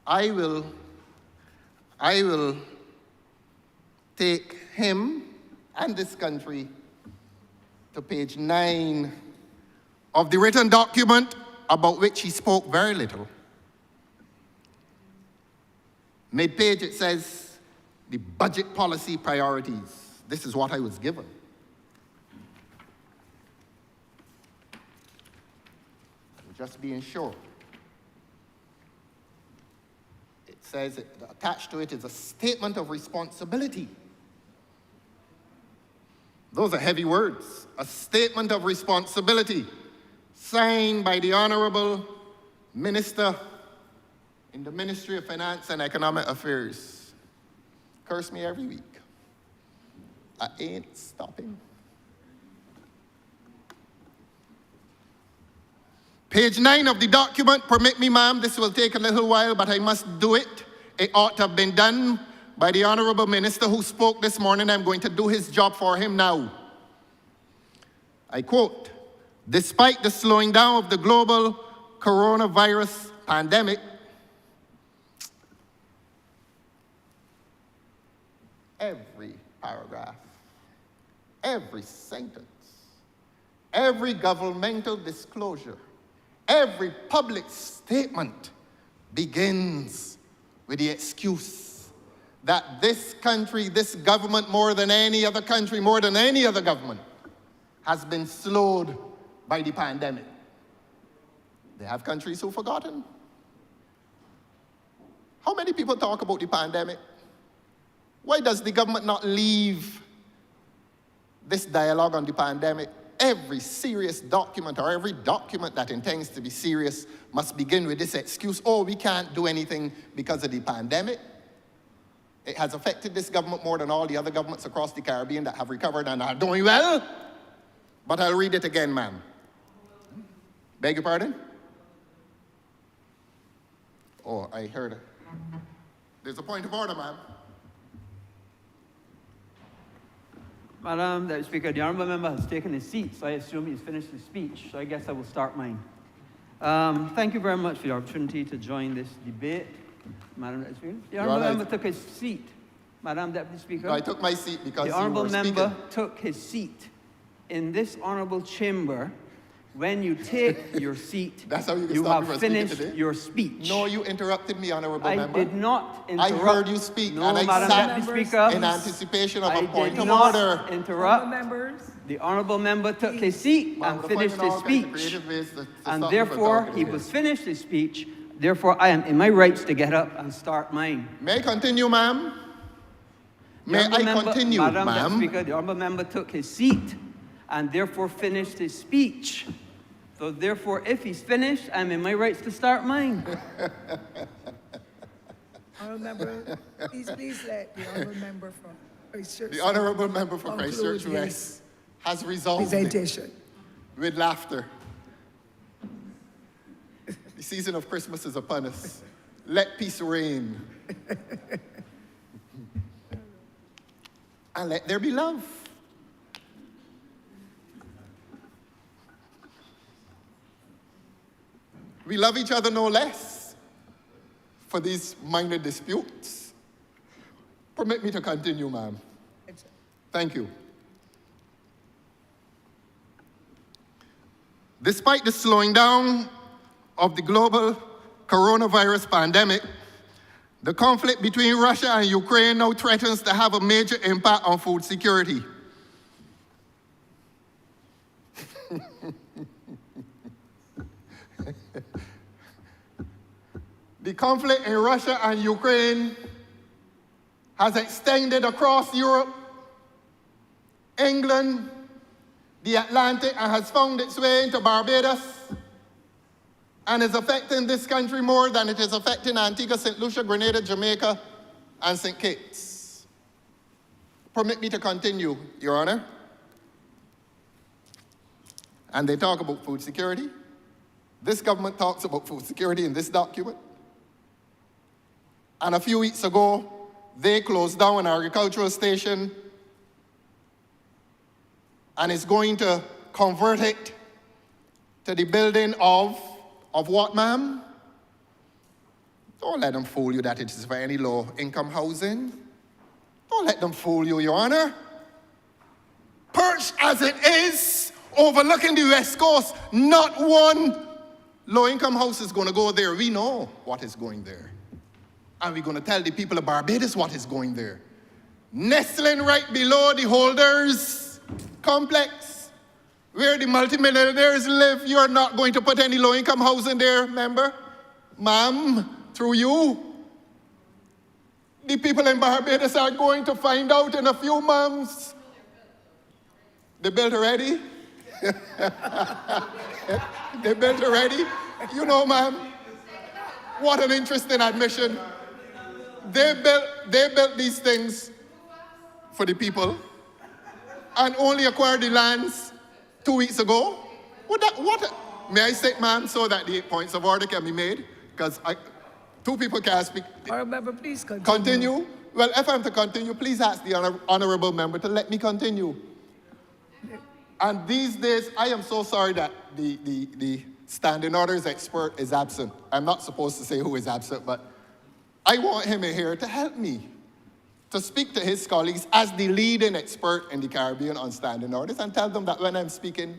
I will take him and this country to page 9 of the written document about which he spoke very little. Mid-page it says, the budget policy priorities. This is what I was given. I'm just being sure. It says, attached to it is a statement of responsibility. Those are heavy words. A statement of responsibility signed by the Honourable Minister in the Ministry of Finance and Economic Affairs. Curse me every week. I ain't stopping. Page 9 of the document, permit me, ma'am, this will take a little while, but I must do it. It ought to have been done by the Honourable Minister who spoke this morning. I'm going to do his job for him now. I quote, despite the slowing down of the global coronavirus pandemic, every paragraph, every sentence, every governmental disclosure, every public statement begins with the excuse that this country, this government, more than any other country, more than any other government, has been slowed by the pandemic. They have countries who've forgotten. How many people talk about the pandemic? Why does the government not leave this dialogue on the pandemic? Every serious document or every document that intends to be serious must begin with this excuse, oh, we can't do anything because of the pandemic. It has affected this government more than all the other governments across the Caribbean that have recovered and are doing well. But I'll read it again, ma'am. Beg your pardon? Oh, I heard it. There's a point of order, ma'am. Madam Deputy Speaker, the Honourable Member has taken his seat, so I assume he's finished his speech, so I guess I will start mine. Thank you very much for the opportunity to join this debate, Madam Deputy Speaker. The Honourable Member took his seat, Madam Deputy Speaker. No, I took my seat because the Honourable Member took his seat in this Honourable Chamber when you take your seat, That's how you can you stop me have from speaking finished today? your speech. No, you interrupted me, Honourable I Member. did not I interrupt. heard you speak, No, and I Madam sat Deputy Speaker. in anticipation of I a point did of not order. interrupt. Members. The honourable member took his seat Ma'am, and we're finished finding his all kinds of speech. creative ways to And stop me from therefore, talking he here. was finished his speech. Therefore, I am in my rights to get up and start mine. May I continue, ma'am? May The honourable I member- continue, Madam Deputy ma'am? Speaker, the honourable member took his seat and therefore finished his speech. So therefore, if he's finished, I'm in my rights to start mine. Honourable member, please let the honourable member from Christchurch. The Honourable Member for conclude Christchurch his West has resolved it presentation. with laughter. The season of Christmas is upon us. Let peace reign. And let there be love. We love each other no less for these minor disputes. Permit me to continue, ma'am. Thank you. Despite the slowing down of the global coronavirus pandemic, the conflict between Russia and Ukraine now threatens to have a major impact on food security. The conflict in Russia and Ukraine has extended across Europe, England, the Atlantic, and has found its way into Barbados, and is affecting this country more than it is affecting Antigua, St. Lucia, Grenada, Jamaica, and St. Kitts. Permit me to continue, Your Honor. And they talk about food security. This government talks about food security in this document. And a few weeks ago, they closed down an agricultural station and is going to convert it to the building of what, ma'am? Don't let them fool you that it is for any low-income housing. Don't let them fool you, Your Honor. Perched as it is, overlooking the West Coast, not one low-income house is going to go there. We know what is going there. And we're going to tell the people of Barbados what is going there. Nestling right below the Holders complex, where the multimillionaires live, you're not going to put any low-income housing there, member? Ma'am, through you. The people in Barbados are going to find out in a few months. They built already? They built already? You know, ma'am, what an interesting admission. They built these things for the people and only acquired the lands 2 weeks ago. May I say, ma'am, so that the points of order can be made? Because two people can speak. Honourable member, please continue. Continue? Well, if I'm to continue, please ask the honourable member to let me continue. And these days, I am so sorry that the standing orders expert is absent. I'm not supposed to say who is absent, but I want him in here to help me to speak to his colleagues as the leading expert in the Caribbean on standing orders and tell them that when I'm speaking,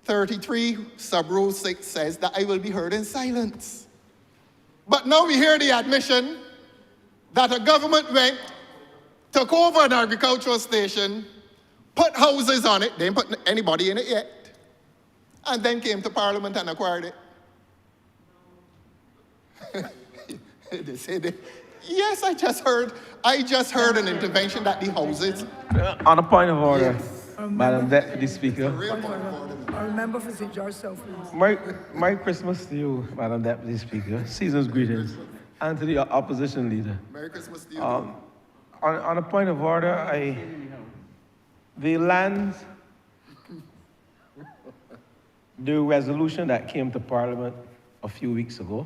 33 sub-rule 6 says that I will be heard in silence. But now we hear the admission that a government took over an agricultural station, put houses on it, they didn't put anybody in it yet, and then came to Parliament and acquired it. They say yes, I just heard an intervention that the houses. On a point of order, Yes. Madam Deputy Speaker. Honourable member for St. George South, please. Merry Christmas to you, Madam Deputy Speaker. Season's greetings. And to the opposition leader. Merry Christmas to you. On a point of order, the lands, the resolution that came to Parliament a few weeks ago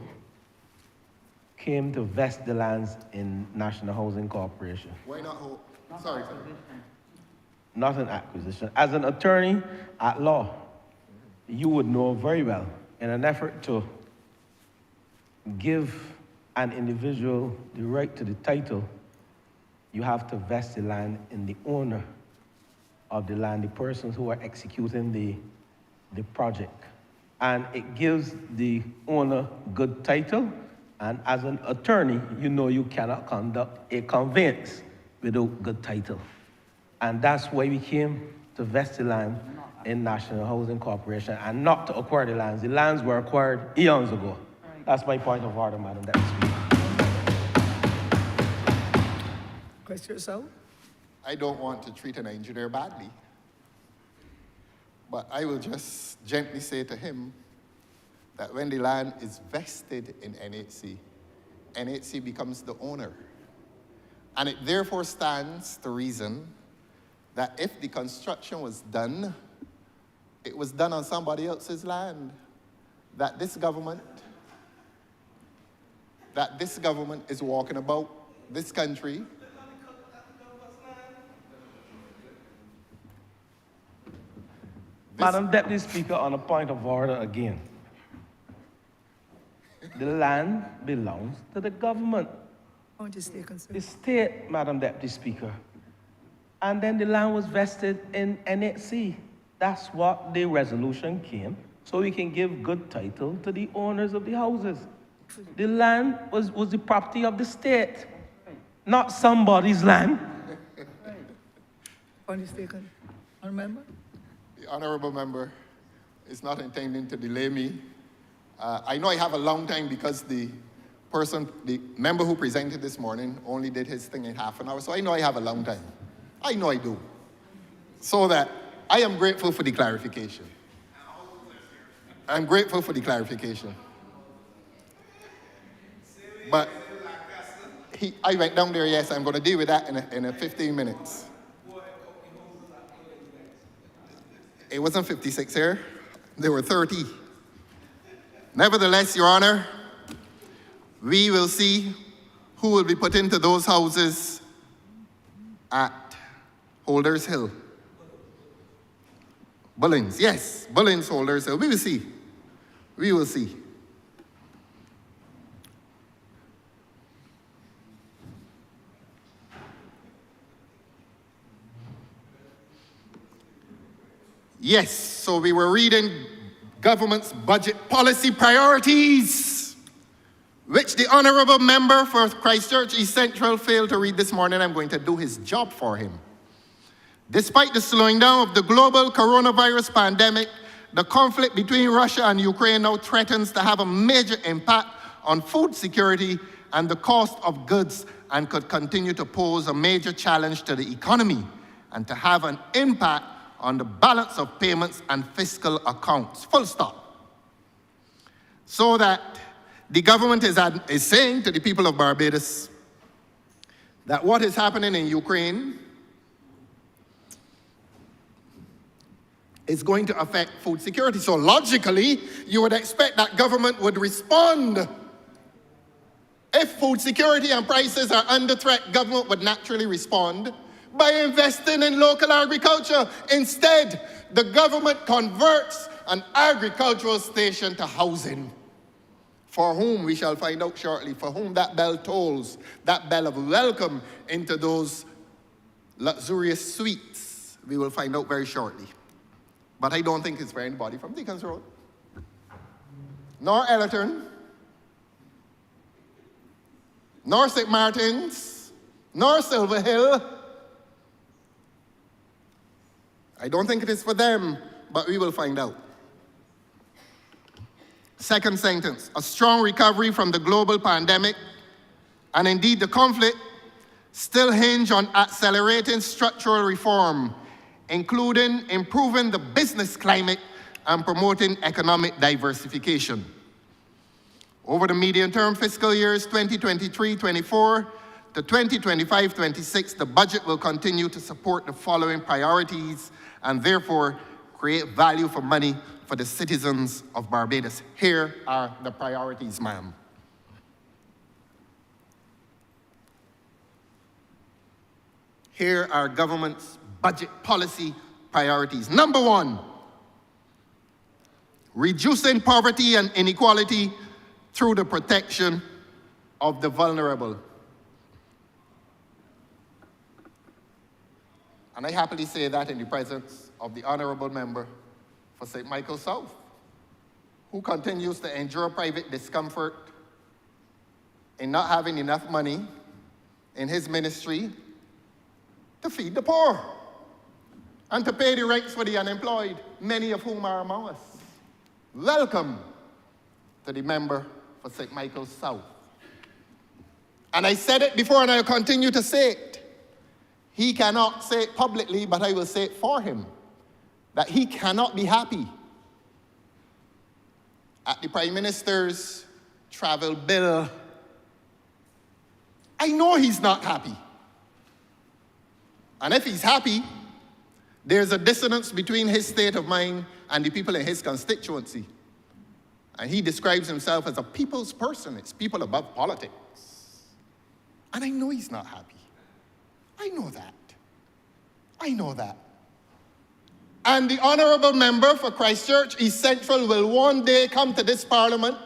came to vest the lands in National Housing Corporation. Why not sorry. Not an acquisition. As an attorney at law, you would know very well, in an effort to give an individual the right to the title, you have to vest the land in the owner of the land, the persons who are executing the the project. And it gives the owner good title. And as an attorney, you know you cannot conduct a conveyance without good title. And that's why we came to vest the land in National Housing Corporation and not to acquire the lands. The lands were acquired eons ago. That's my point of order, Madam Deputy Speaker. Question yourself. I don't want to treat an engineer badly, but I will just gently say to him that when the land is vested in NHC, NHC becomes the owner. And it therefore stands to reason that if the construction was done, it was done on somebody else's land, that this government is walking about this country Madam Deputy Speaker, on a point of order again. The land belongs to the government, Point is taken, sir. the state, Madam Deputy Speaker. And then the land was vested in NHC. That's what the resolution came, so we can give good title to the owners of the houses. The land was the property of the state, not somebody's land. Point is taken. Honourable member? The honourable member is not intending to delay me. I know I have a long time because the member who presented this morning only did his thing in half an hour, so I know I have a long time. I know I do. So that I am grateful for the clarification. I'm grateful for the clarification. But I went down there, yes, I'm going to deal with that in 15 minutes. It wasn't 56 here. There were 30. Nevertheless, Your Honor, we will see who will be put into those houses at Holders Hill. Bullings, yes, Bullings, Holders Hill. We will see. We will see. Yes, so we were reading government's budget policy priorities, which the honourable member for Christchurch East Central failed to read this morning. I'm going to do his job for him. Despite the slowing down of the global coronavirus pandemic, the conflict between Russia and Ukraine now threatens to have a major impact on food security and the cost of goods, and could continue to pose a major challenge to the economy and to have an impact on the balance of payments and fiscal accounts, full stop. So that the government is saying to the people of Barbados that what is happening in Ukraine is going to affect food security. So logically, you would expect that government would respond. If food security and prices are under threat, government would naturally respond by investing in local agriculture. Instead, the government converts an agricultural station to housing. For whom, we shall find out shortly, for whom that bell tolls, that bell of welcome into those luxurious suites, we will find out very shortly. But I don't think it's for anybody from Deacons Road, nor Ellerton, nor St. Martin's, nor Silver Hill. I don't think it is for them, but we will find out. Second sentence, a strong recovery from the global pandemic, and indeed the conflict, still hinge on accelerating structural reform, including improving the business climate and promoting economic diversification. Over the medium-term fiscal years 2023-24 to 2025-26, the budget will continue to support the following priorities and therefore create value for money for the citizens of Barbados. Here are the priorities, ma'am. Here are government's budget policy priorities. Number one, reducing poverty and inequality through the protection of the vulnerable. And I happily say that in the presence of the honourable member for St. Michael South, who continues to endure private discomfort in not having enough money in his ministry to feed the poor and to pay the rents for the unemployed, many of whom are among us. Welcome to the member for St. Michael South. And I said it before and I'll continue to say it. He cannot say it publicly, but I will say it for him, that he cannot be happy at the Prime Minister's travel bill. I know he's not happy. And if he's happy, there's a dissonance between his state of mind and the people in his constituency. And he describes himself as a people's person. It's people above politics. And I know he's not happy. I know that. I know that. And the honourable member for Christchurch East Central will one day come to this parliament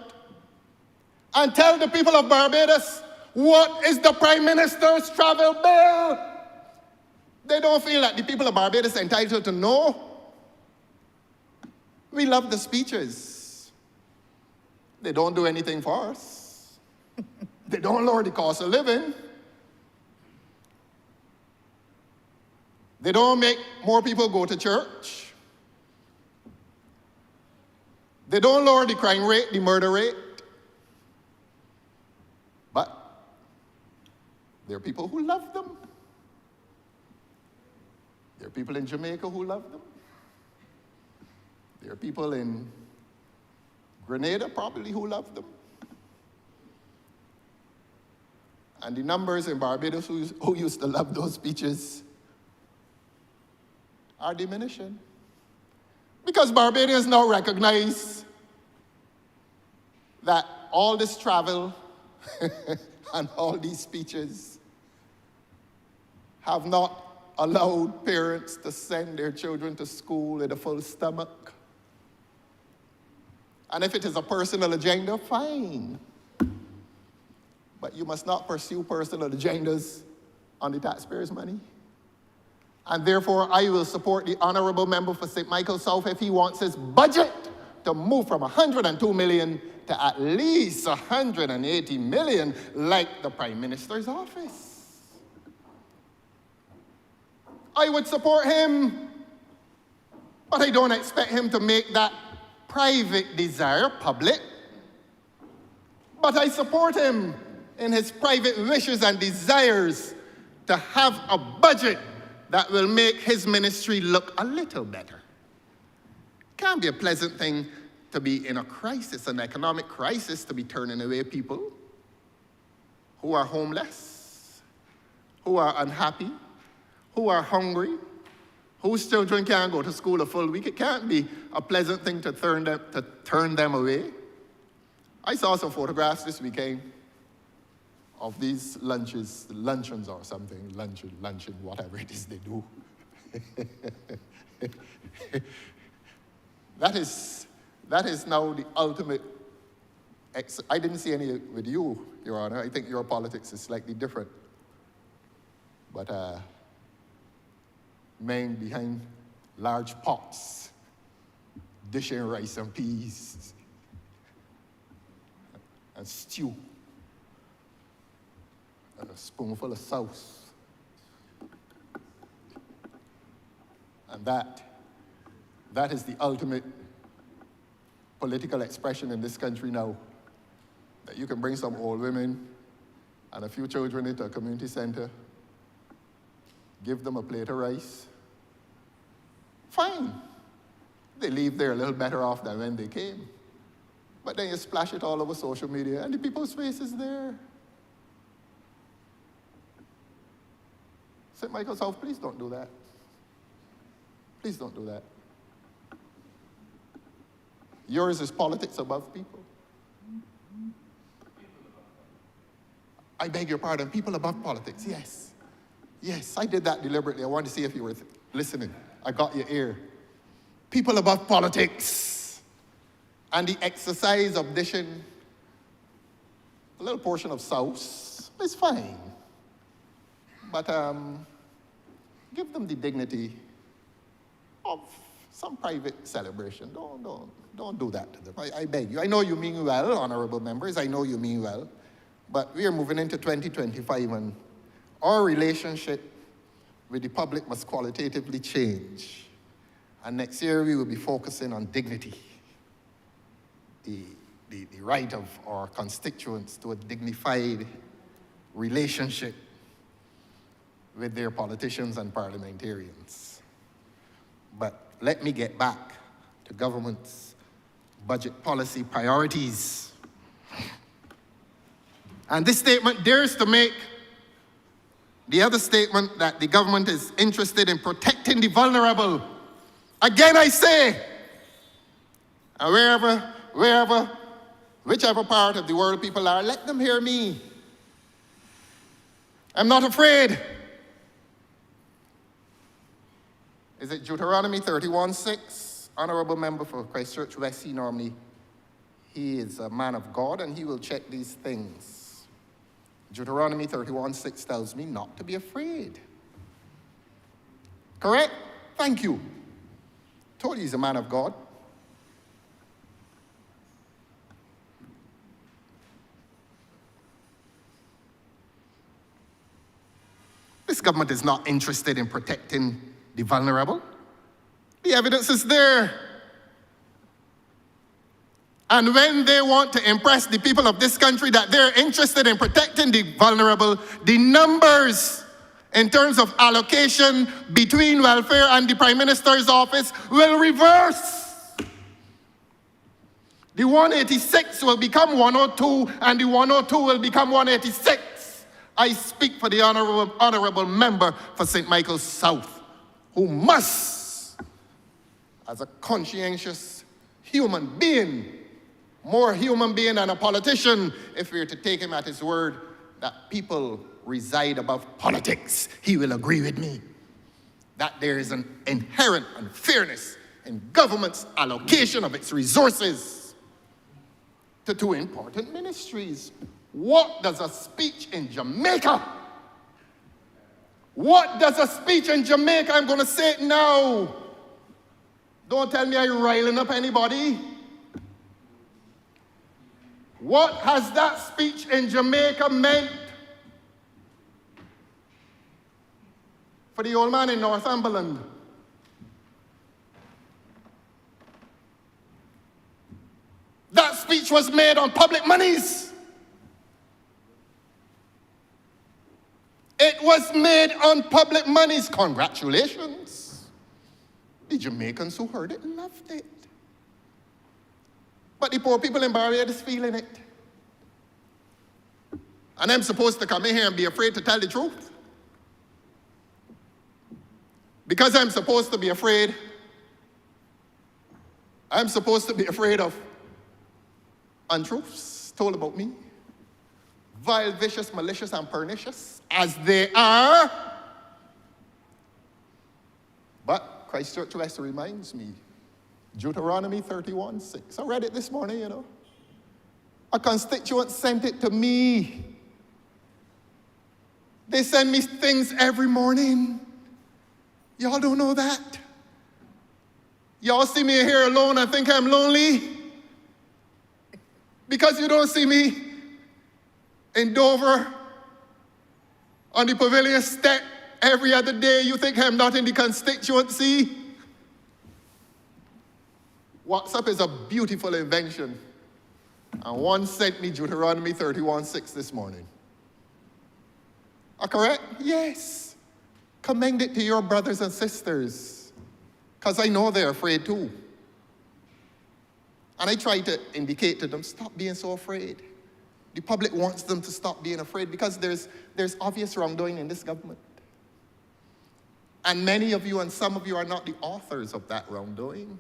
and tell the people of Barbados, what is the Prime Minister's travel bill? They don't feel that the people of Barbados are entitled to know. We love the speeches. They don't do anything for us. They don't lower the cost of living. They don't make more people go to church. They don't lower the crime rate, the murder rate. But there are people who love them. There are people in Jamaica who love them. There are people in Grenada probably who love them. And the numbers in Barbados who used to love those speeches are diminishing. Because Barbadians now recognize that all this travel and all these speeches have not allowed parents to send their children to school with a full stomach. And if it is a personal agenda, fine. But you must not pursue personal agendas on the taxpayers' money. And therefore, I will support the honourable member for St. Michael South if he wants his budget to move from 102 million to at least 180 million, like the Prime Minister's office. I would support him, but I don't expect him to make that private desire public. But I support him in his private wishes and desires to have a budget that will make his ministry look a little better. Can't be a pleasant thing to be in a crisis, an economic crisis, to be turning away people who are homeless, who are unhappy, who are hungry, whose children can't go to school a full week. It can't be a pleasant thing to turn them away. I saw some photographs this weekend of these luncheons or something, luncheon, whatever it is they do. That is now the ultimate. I didn't see any with you, Your Honor. I think your politics is slightly different. But men behind large pots, dishing rice and peas and stew. And a spoonful of sauce. And that is the ultimate political expression in this country now. That you can bring some old women and a few children into a community center, give them a plate of rice. Fine. They leave there a little better off than when they came. But then you splash it all over social media and the people's face is there. St. Michael South, please don't do that. Please don't do that. Yours is politics above people. I beg your pardon, people above politics, yes. Yes, I did that deliberately. I wanted to see if you were listening. I got your ear. People above politics. And the exercise of dishing a little portion of sauce is fine. But give them the dignity of some private celebration. Don't do that to them. I beg you. I know you mean well, honorable members. I know you mean well. But we are moving into 2025, and our relationship with the public must qualitatively change. And next year we will be focusing on dignity, the right of our constituents to a dignified relationship with their politicians and parliamentarians. But let me get back to government's budget policy priorities. And this statement dares to make the other statement that the government is interested in protecting the vulnerable. Again, I say, whichever part of the world people are, let them hear me. I'm not afraid. Is it Deuteronomy 31:6? Honorable member for Christchurch West, he is a man of God and he will check these things. Deuteronomy 31:6 tells me not to be afraid. Correct? Thank you. Told you he's a man of God. This government is not interested in protecting the vulnerable. The evidence is there. And when they want to impress the people of this country that they're interested in protecting the vulnerable, the numbers in terms of allocation between welfare and the Prime Minister's office will reverse. The 186 will become 102, and the 102 will become 186. I speak for the honorable member for St. Michael's South, who must, as a conscientious human being, more human being than a politician, if we are to take him at his word that people reside above politics, he will agree with me that there is an inherent unfairness in government's allocation of its resources to two important ministries. What does a speech in Jamaica? What does a speech in Jamaica? I'm going to say it now. Don't tell me I'm riling up anybody. What has that speech in Jamaica meant for the old man in Northumberland? That speech was made on public monies. It was made on public monies. Congratulations. The Jamaicans who heard it loved it. But the poor people in Barbados is feeling it. And I'm supposed to come in here and be afraid to tell the truth. Because I'm supposed to be afraid, I'm supposed to be afraid of untruths told about me. Vile, vicious, malicious, and pernicious, as they are. But Christchurch West reminds me, Deuteronomy 31:6. I read it this morning, you know. A constituent sent it to me. They send me things every morning. Y'all don't know that. Y'all see me here alone and think I'm lonely. Because you don't see me in Dover on the pavilion step every other day. You think I'm not in the constituency. WhatsApp is a beautiful invention. And one sent me Deuteronomy 31:6 this morning. Correct? Yes. Commend it to your brothers and sisters, because I know they're afraid too. And I try to indicate to them, stop being so afraid. The public wants them to stop being afraid because there's obvious wrongdoing in this government. And many of you and some of you are not the authors of that wrongdoing,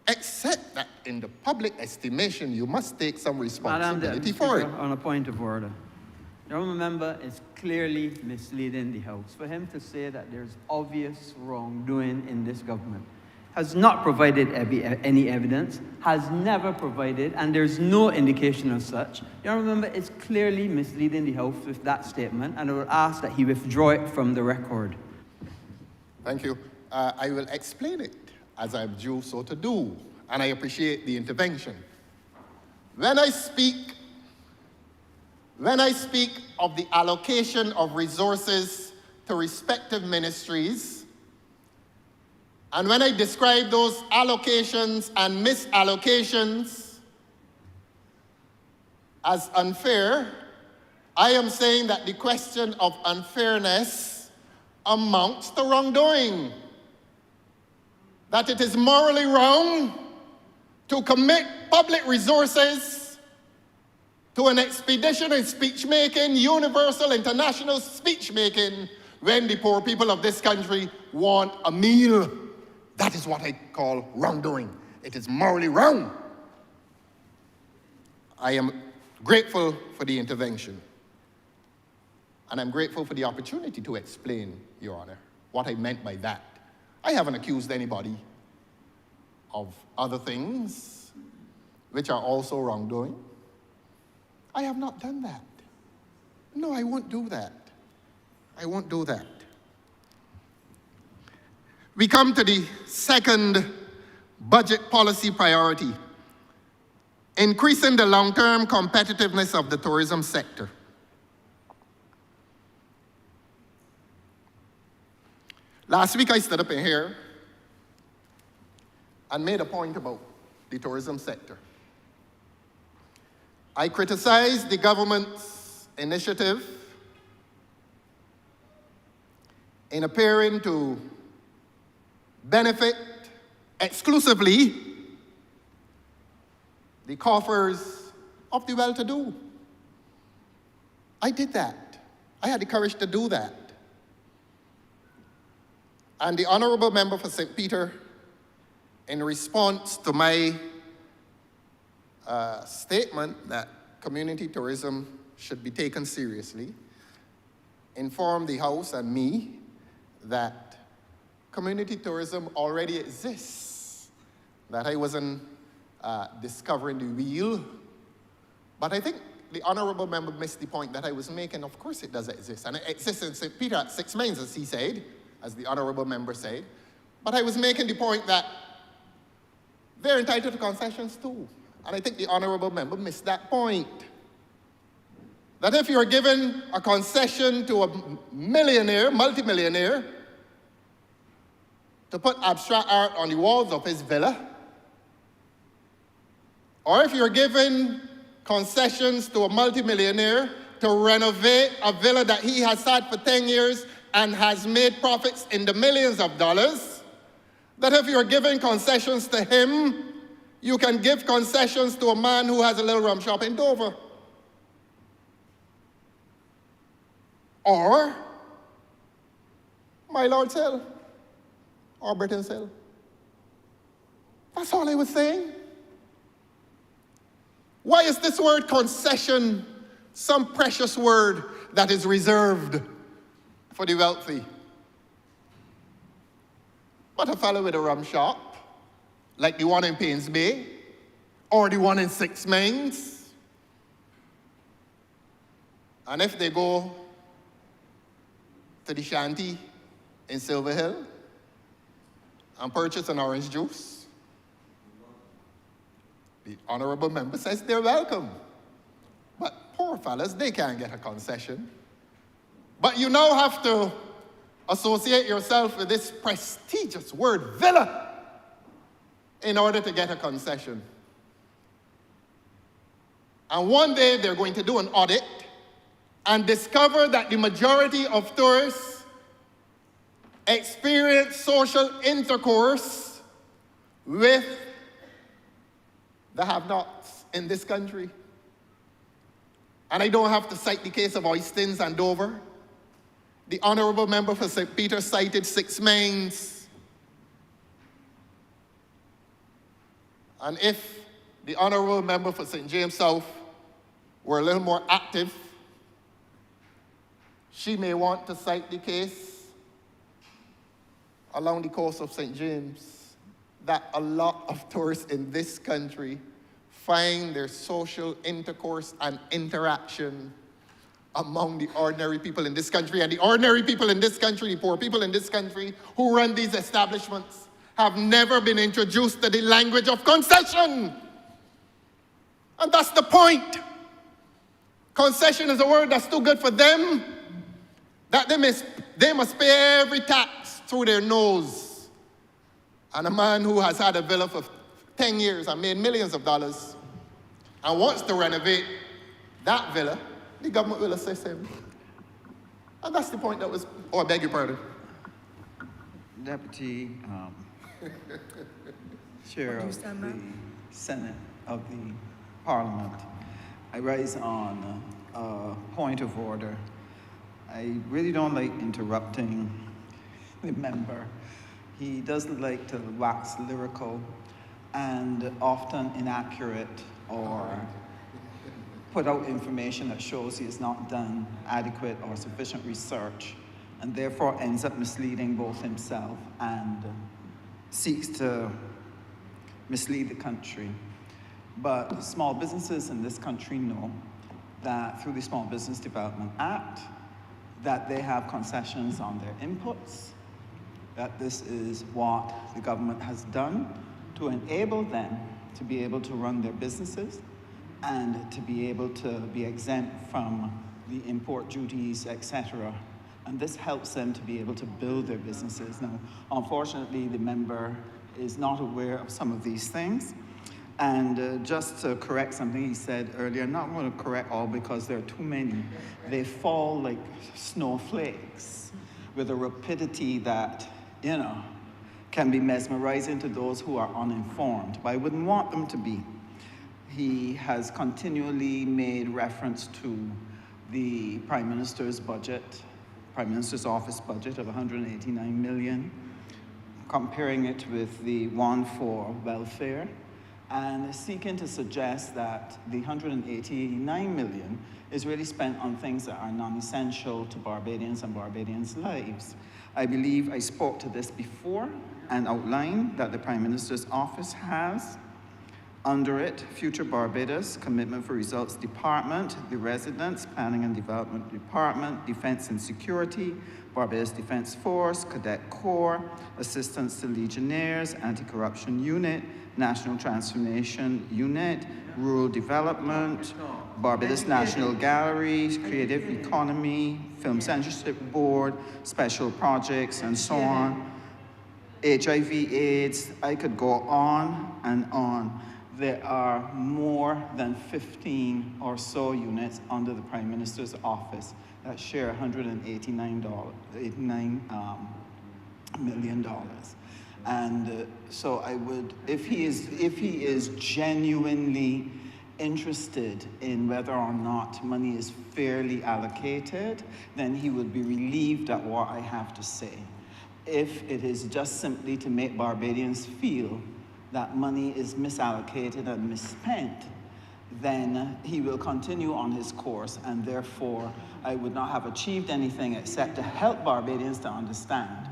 except that in the public estimation, you must take some responsibility for it. On a point of order. The honourable member is clearly misleading the House. For him to say that there's obvious wrongdoing in this government, has not provided any evidence, has never provided, and there's no indication of such. The honourable member is clearly misleading the House with that statement, and I will ask that he withdraw it from the record. Thank you. I will explain it. as I'm due so to do, and I appreciate the intervention. When I speak of the allocation of resources to respective ministries, and when I describe those allocations and misallocations as unfair, I am saying that the question of unfairness amounts to wrongdoing. That it is morally wrong to commit public resources to an expedition in speech-making, universal, international speech-making, when the poor people of this country want a meal. That is what I call wrongdoing. It is morally wrong. I am grateful for the intervention. And I'm grateful for the opportunity to explain, Your Honor, what I meant by that. I haven't accused anybody of other things which are also wrongdoing. I have not done that. No, I won't do that. I won't do that. We come to the second budget policy priority, increasing the long-term competitiveness of the tourism sector. Last week I stood up in here and made a point about the tourism sector. I criticized the government's initiative in appearing to benefit exclusively the coffers of the well-to-do. I did that. I had the courage to do that. And the Honourable Member for St. Peter, in response to my statement that community tourism should be taken seriously, informed the House and me that community tourism already exists, that I wasn't discovering the wheel. But I think the Honourable Member missed the point that I was making. Of course it does exist, and it exists in St. Peter at 6 Mains, as he said, as the Honourable Member said. But I was making the point that they're entitled to concessions too. And I think the Honourable Member missed that point. That if you're given a concession to a millionaire, multimillionaire, to put abstract art on the walls of his villa, or if you're given concessions to a multimillionaire to renovate a villa that he has had for 10 years and has made profits in the millions of dollars, that if you're giving concessions to him, you can give concessions to a man who has a little rum shop in Dover. Or My Lord's Hill, or Britain's Hill. That's all I was saying. Why is this word concession some precious word that is reserved for the wealthy? But a fellow with a rum shop, like the one in Paynes Bay, or the one in 6 Mains, and if they go to the shanty in Silver Hill and purchase an orange juice, the Honourable Member says they're welcome. But poor fellas, they can't get a concession. But you now have to associate yourself with this prestigious word, villa, in order to get a concession. And one day they're going to do an audit and discover that the majority of tourists experience social intercourse with the have-nots in this country. And I don't have to cite the case of Oistins and Dover. The Honourable Member for St. Peter cited 6 Mains. And if the Honourable Member for St. James South were a little more active, she may want to cite the case along the coast of St. James that a lot of tourists in this country find their social intercourse and interaction among the ordinary people in this country. And the ordinary people in this country, the poor people in this country who run these establishments, have never been introduced to the language of concession. And that's the point. Concession is a word that's too good for them, that they must pay every tax through their nose. And a man who has had a villa for 10 years and made millions of dollars and wants to renovate that villa, the government will assist him. And that's the point that was, oh, I beg your pardon. Deputy Chair of the Senate of the Parliament, I rise on a point of order. I really don't like interrupting the member. He doesn't like to wax lyrical and often inaccurate or put out information that shows he has not done adequate or sufficient research, and therefore ends up misleading both himself and seeks to mislead the country. But small businesses in this country know that through the Small Business Development Act, that they have concessions on their inputs, that this is what the government has done to enable them to be able to run their businesses and to be able to be exempt from the import duties, etc. And this helps them to be able to build their businesses. Now, unfortunately, the member is not aware of some of these things. And just to correct something he said earlier, I'm not going to correct all because there are too many. They fall like snowflakes with a rapidity that, you know, can be mesmerizing to those who are uninformed, but I wouldn't want them to be. He has continually made reference to the Prime Minister's budget, Prime Minister's office budget of 189 million, comparing it with the one for welfare, and seeking to suggest that the 189 million is really spent on things that are non-essential to Barbadians and Barbadians' lives. I believe I spoke to this before and outlined that the Prime Minister's office has under it Future Barbados, Commitment for Results Department, the Residence, Planning and Development Department, Defense and Security, Barbados Defense Force, Cadet Corps, Assistance to Legionnaires, Anti-Corruption Unit, National Transformation Unit, Rural Development, Barbados National Gallery, Creative Economy, Film Censorship Board, Special Projects, and so on. HIV/AIDS, I could go on and on. There are more than 15 or so units under the Prime Minister's office that share $189 million. And so I would, if he is genuinely interested in whether or not money is fairly allocated, then he would be relieved at what I have to say. If it is just simply to make Barbadians feel that money is misallocated and misspent, then he will continue on his course, and therefore I would not have achieved anything except to help Barbadians to understand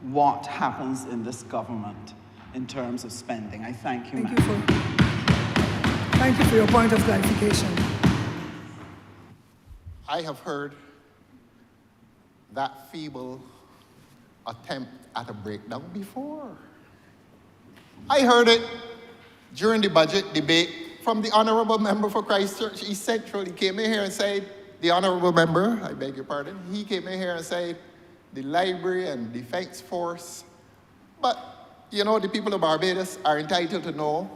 what happens in this government in terms of spending. I thank you, Thank you for your point of clarification. I have heard that feeble attempt at a breakdown before. I heard it during the budget debate from the Honourable Member for Christchurch East Central. He came in here and said, the Honourable Member, I beg your pardon, he came in here and said, the library and defense force. But, you know, the people of Barbados are entitled to know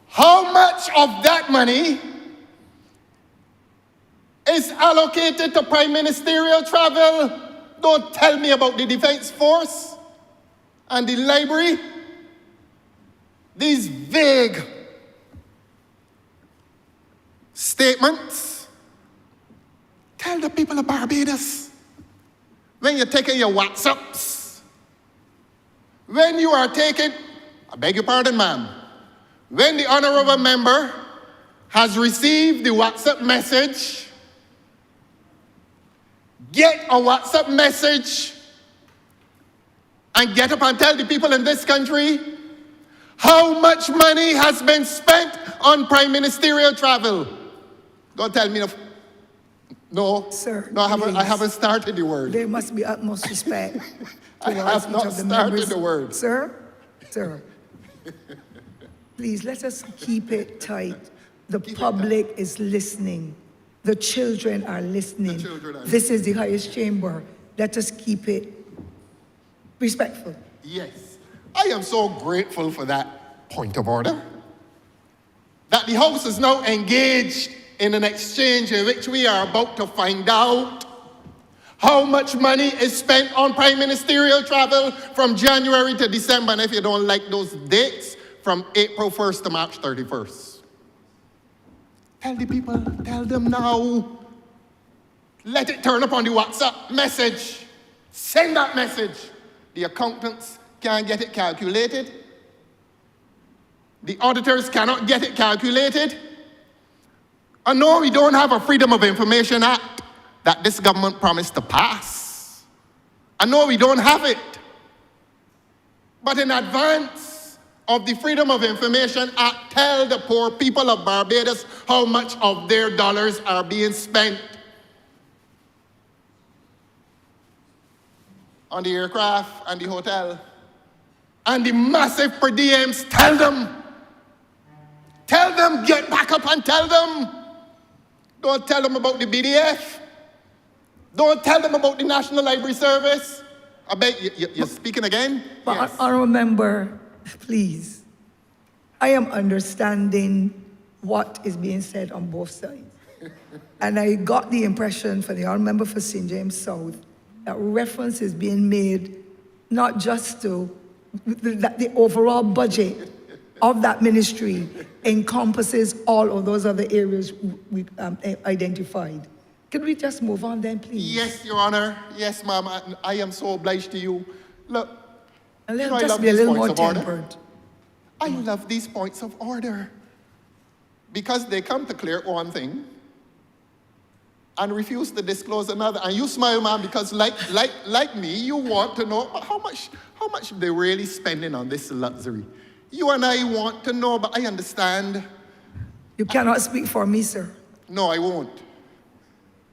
how much of that money is allocated to prime ministerial travel. Don't tell me about the defense force and the library. These vague statements. Tell the people of Barbados, when you're taking your WhatsApps, when you are taking, I beg your pardon, ma'am, when the Honourable Member has received the WhatsApp message, get a WhatsApp message and get up and tell the people in this country how much money has been spent on prime ministerial travel. Don't tell me no. Sir, no, I haven't started the word. There must be utmost respect I have not started the word. Sir, Sir, please let us keep it tight. The public is listening. The children are listening. The children are This is the highest chamber. Let us keep it respectful. Yes. I am so grateful for that point of order. That the House is now engaged in an exchange in which we are about to find out how much money is spent on prime ministerial travel from January to December, and if you don't like those dates, from April 1st to March 31st. Tell the people, tell them now. Let it turn up on the WhatsApp message. Send that message. The accountants can't get it calculated. The auditors cannot get it calculated. And no, we don't have a Freedom of Information Act that this government promised to pass. I know we don't have it. But in advance of the Freedom of Information Act, tell the poor people of Barbados how much of their dollars are being spent on the aircraft and the hotel. And the massive per diems, tell them. Tell them, get back up and tell them. Don't tell them about the BDF. Don't tell them about the National Library Service. I bet you're speaking again? But Yes. Honourable Member, please. I am understanding what is being said on both sides. And I got the impression for the Honourable Member for St. James South that reference is being made not just to that the overall budget of that ministry encompasses all of those other areas we identified. Can we just move on then, please? Yes, Your Honor. Yes, ma'am. I am so obliged to you. Look, And you let's know, I just love be a these little more points of order. tempered. I love these points of order because they come to clear one thing and refuse to disclose another. And you smile, ma'am, because like me, you want to know how much they're really spending on this luxury. You and I want to know, but I understand. You cannot speak for me, sir. No, I won't.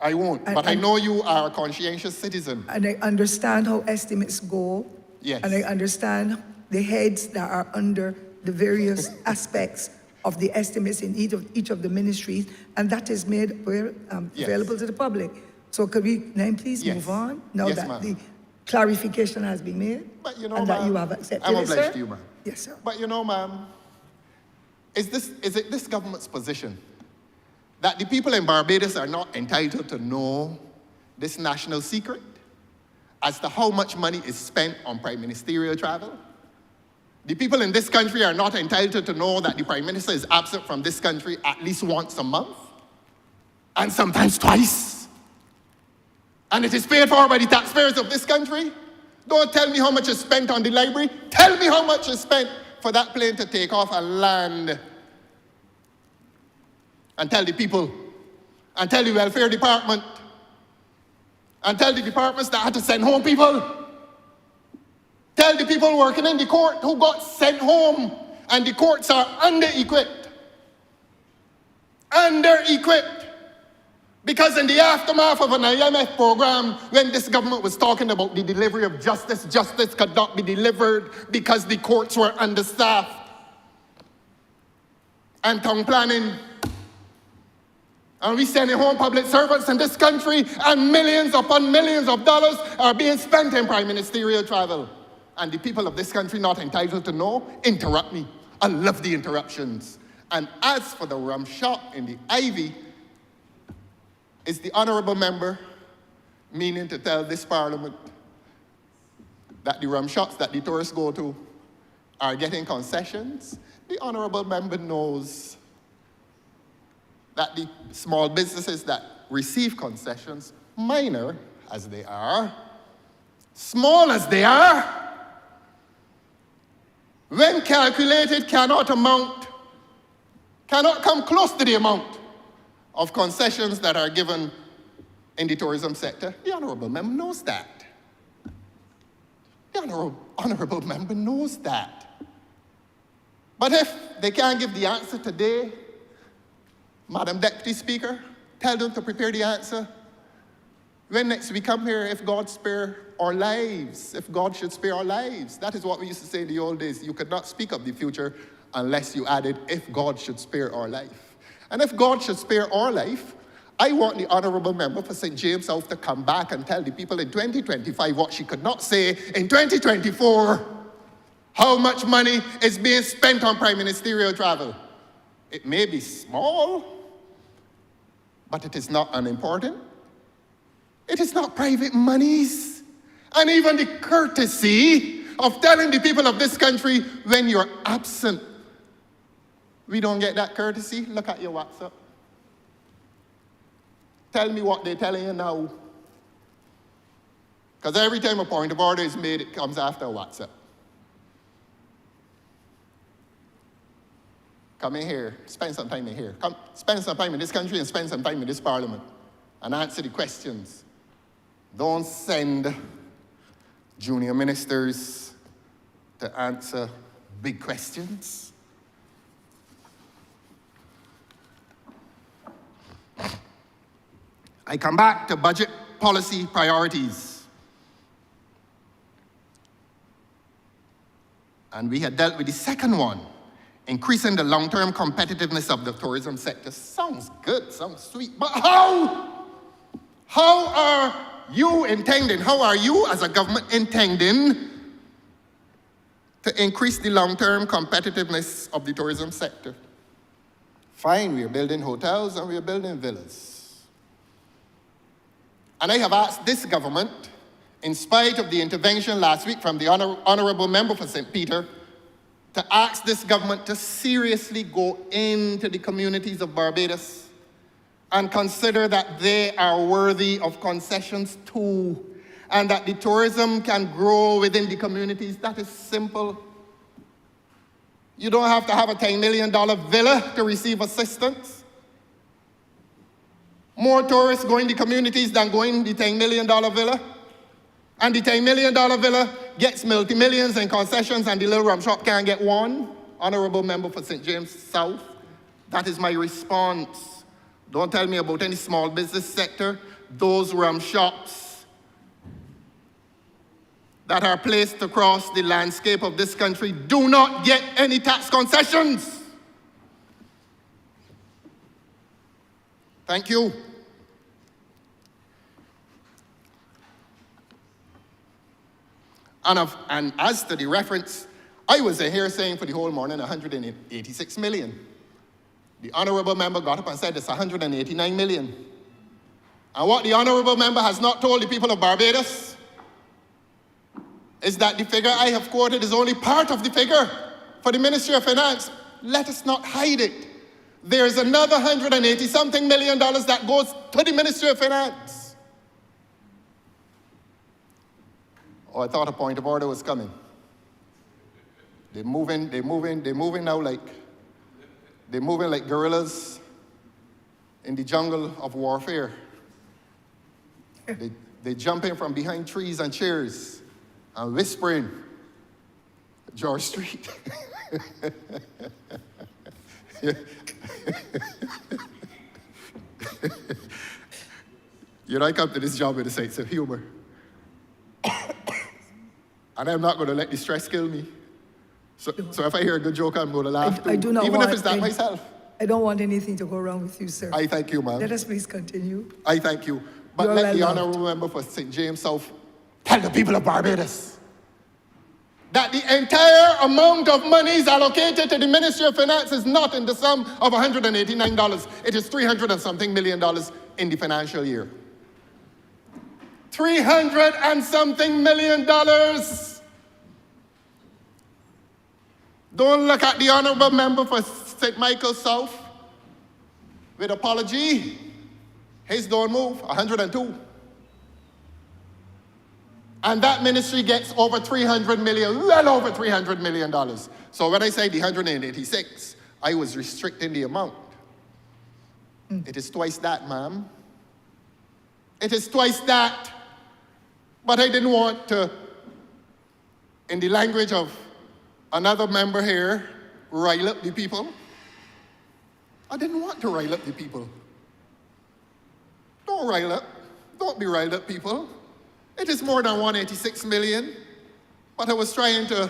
I won't. But I know you are a conscientious citizen. And I understand how estimates go. Yes. And I understand the heads that are under the various aspects of the estimates in each of the ministries, and that is made available to the public. So could we then please Yes. move on now Yes, that ma'am. the clarification has been made But you know, and that ma'am, you have accepted I'm it, obliged sir? to you, ma'am. Yes, sir. But you know, ma'am, is it this government's position that the people in Barbados are not entitled to know this national secret as to how much money is spent on prime ministerial travel? The people in this country are not entitled to know that the prime minister is absent from this country at least once a month, and sometimes twice. And it is paid for by the taxpayers of this country. Don't tell me how much is spent on the library. Tell me how much is spent for that plane to take off and land. And tell the people, and tell the welfare department, and tell the departments that had to send home people. Tell the people working in the court who got sent home, and the courts are under-equipped. Under-equipped. Because in the aftermath of an IMF program, when this government was talking about the delivery of justice, justice could not be delivered because the courts were understaffed. And town planning. And we sending home public servants in this country, and millions upon millions of dollars are being spent in prime ministerial travel. And the people of this country not entitled to know, interrupt me. I love the interruptions. And as for the rum shop in the Ivy, is the honourable member meaning to tell this parliament that the rum shops that the tourists go to are getting concessions? The honourable member knows that the small businesses that receive concessions, minor as they are, small as they are, when calculated cannot come close to the amount of concessions that are given in the tourism sector. The honourable member knows that. The honourable member knows that. But if they can't give the answer today, Madam Deputy Speaker, tell them to prepare the answer When next we come here, if God spare our lives, if God should spare our lives. That is what we used to say in the old days. You could not speak of the future unless you added, if God should spare our life. And if God should spare our life, I want the honourable member for St. James South to come back and tell the people in 2025 what she could not say in 2024, how much money is being spent on prime ministerial travel. It may be small, but it is not unimportant. It is not private monies. And even the courtesy of telling the people of this country when you're absent. We don't get that courtesy. Look at your WhatsApp. Tell me what they're telling you now. Because every time a point of order is made, it comes after WhatsApp. Come in here, spend some time in here. Come, spend some time in this country and spend some time in this parliament and answer the questions. Don't send junior ministers to answer big questions. I come back to budget policy priorities. And we had dealt with the second one, increasing the long-term competitiveness of the tourism sector. Sounds good, sounds sweet, but how? How are you intending, how are you as a government intending to increase the long-term competitiveness of the tourism sector? Fine, we are building hotels and we are building villas. And I have asked this government, in spite of the intervention last week from the Honourable Member for St. Peter, to ask this government to seriously go into the communities of Barbados and consider that they are worthy of concessions too, and that the tourism can grow within the communities. That is simple. You don't have to have a $10 million villa to receive assistance. More tourists go in the communities than go in the $10 million villa. And the $10 million villa gets multi-millions in concessions and the little rum shop can't get one. Honourable Member for St. James South. That is my response. Don't tell me about any small business sector. Those rum shops that are placed across the landscape of this country do not get any tax concessions. Thank you. And as to the reference, I was here saying for the whole morning 186 million. The honourable member got up and said it's 189 million. And what the honourable member has not told the people of Barbados is that the figure I have quoted is only part of the figure for the Ministry of Finance. Let us not hide it. There's another 180-something million dollars that goes to the Ministry of Finance. Oh, I thought a point of order was coming. They're moving now like gorillas in the jungle of warfare. They jumping from behind trees and chairs and whispering, George Street. You know, I come to this job with a sense of humor. And I'm not going to let the stress kill me. So if I hear a good joke, I'm going to laugh too, I do not even want, if it's not myself. I don't want anything to go wrong with you, sir. I thank you, ma'am. Let us please continue. I thank you. But You're let the well honourable member for St. James South tell the people of Barbados that the entire amount of monies allocated to the Ministry of Finance is not in the sum of $189. It is $300 and something million in the financial year. $300 and something million. Don't look at the honourable member for St. Michael South with apology. His don't move, 102. And that ministry gets over 300 million, well over $300 million. So when I say the 186, I was restricting the amount. It is twice that, ma'am. It is twice that. But I didn't want to, in the language of another member here, rile up the people. I didn't want to rile up the people. Don't rile up. Don't be riled up, people. It is more than 186 million. But I was trying to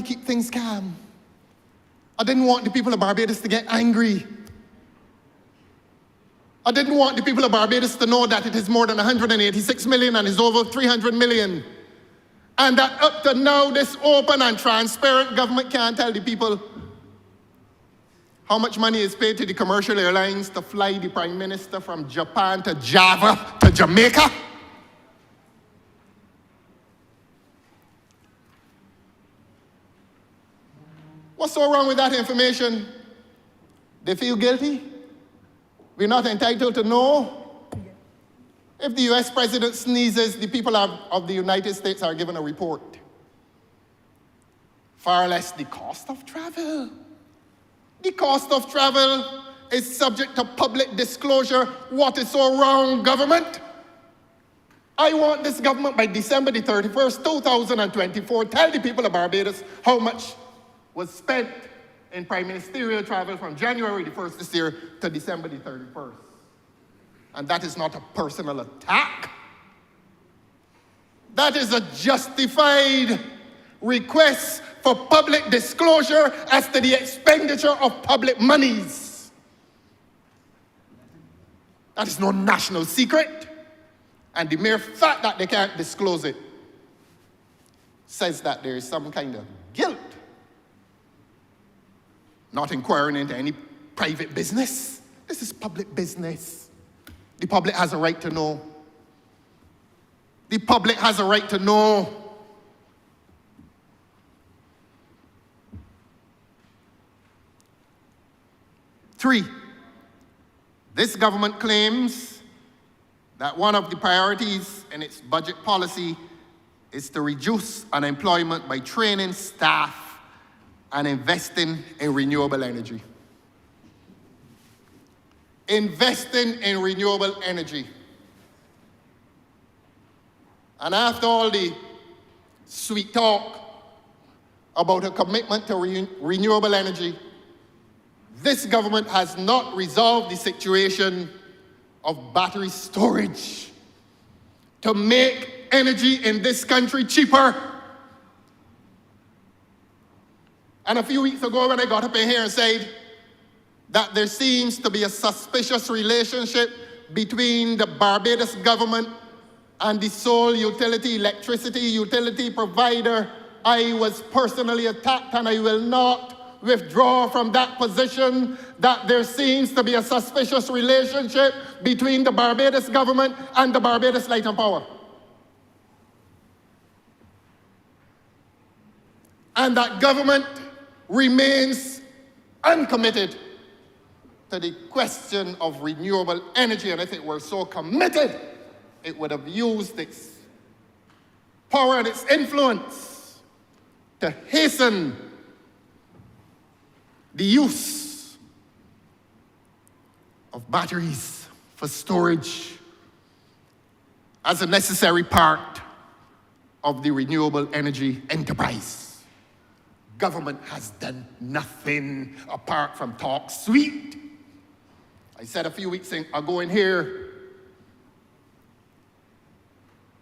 keep things calm. I didn't want the people of Barbados to get angry. I didn't want the people of Barbados to know that it is more than 186 million and is over 300 million. And that up to now, this open and transparent government can't tell the people how much money is paid to the commercial airlines to fly the Prime Minister from Japan to Java to Jamaica. What's so wrong with that information? They feel guilty? We're not entitled to know? If the US president sneezes, the people of the United States are given a report. Far less the cost of travel. The cost of travel is subject to public disclosure. What is so wrong, government? I want this government by December the 31st, 2024, tell the people of Barbados how much was spent in prime ministerial travel from January the 1st this year to December the 31st. And that is not a personal attack. That is a justified request for public disclosure as to the expenditure of public monies. That is no national secret. And the mere fact that they can't disclose it says that there is some kind of guilt. Not inquiring into any private business. This is public business. The public has a right to know. The public has a right to know. Three, this government claims that one of the priorities in its budget policy is to reduce unemployment by training staff and investing in renewable energy. Investing in renewable energy. And after all the sweet talk about a commitment to renewable energy, this government has not resolved the situation of battery storage to make energy in this country cheaper. And a few weeks ago when I got up in here and said that there seems to be a suspicious relationship between the Barbados government and the sole electricity utility provider, I was personally attacked, and I will not withdraw from that position that there seems to be a suspicious relationship between the Barbados government and the Barbados Light and Power. And that government remains uncommitted to the question of renewable energy. And if it were so committed, it would have used its power and its influence to hasten the use of batteries for storage as a necessary part of the renewable energy enterprise. Government has done nothing apart from talk sweet. I said a few weeks ago in here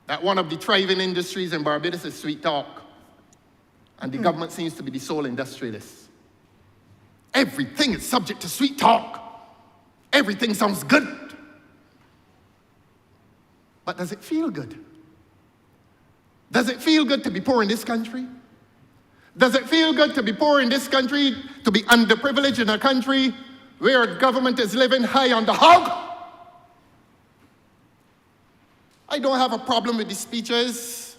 that one of the thriving industries in Barbados is sweet talk, and the government seems to be the sole industrialist. Everything is subject to sweet talk. Everything sounds good. But does it feel good? Does it feel good to be poor in this country? Does it feel good to be poor in this country, to be underprivileged in a country where government is living high on the hog? I don't have a problem with the speeches.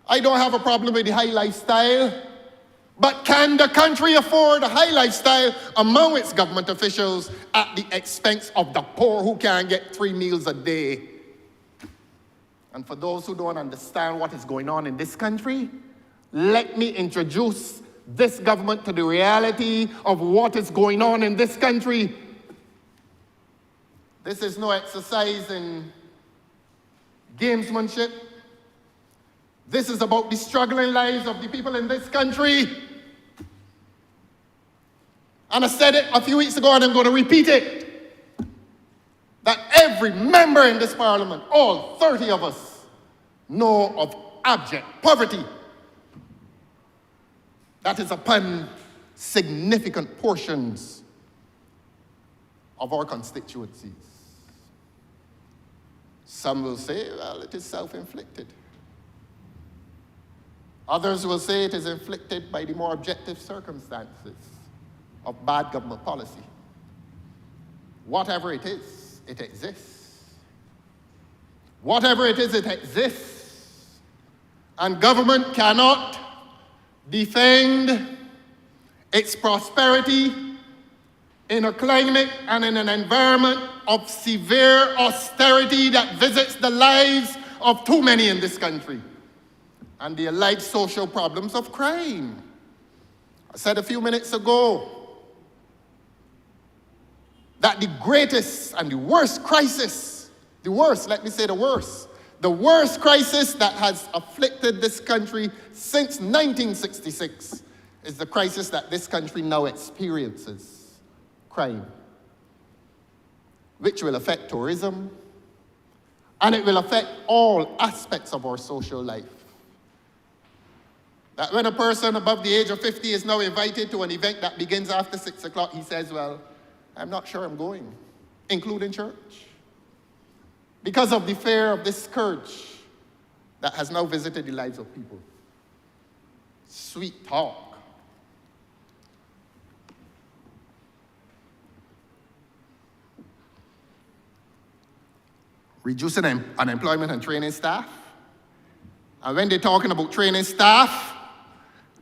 I don't have a problem with the high lifestyle. But can the country afford a high lifestyle among its government officials at the expense of the poor who can't get 3 meals a day? And for those who don't understand what is going on in this country, let me introduce this government to the reality of what is going on in this country. This is no exercise in gamesmanship. This is about the struggling lives of the people in this country. And I said it a few weeks ago, and I'm going to repeat it. That every member in this parliament, all 30 of us, know of abject poverty that is upon significant portions of our constituencies. Some will say, well, it is self-inflicted. Others will say it is inflicted by the more objective circumstances of bad government policy. Whatever it is, it exists. Whatever it is, it exists. And government cannot defend its prosperity in a climate and in an environment of severe austerity that visits the lives of too many in this country and the allied social problems of crime. I said a few minutes ago that the greatest and the worst crisis, the worst crisis that has afflicted this country since 1966 is the crisis that this country now experiences, crime, which will affect tourism, and it will affect all aspects of our social life. That when a person above the age of 50 is now invited to an event that begins after 6 o'clock, he says, well, I'm not sure I'm going, including church, because of the fear of this scourge that has now visited the lives of people. Sweet talk. Reducing unemployment and training staff. And when they're talking about training staff,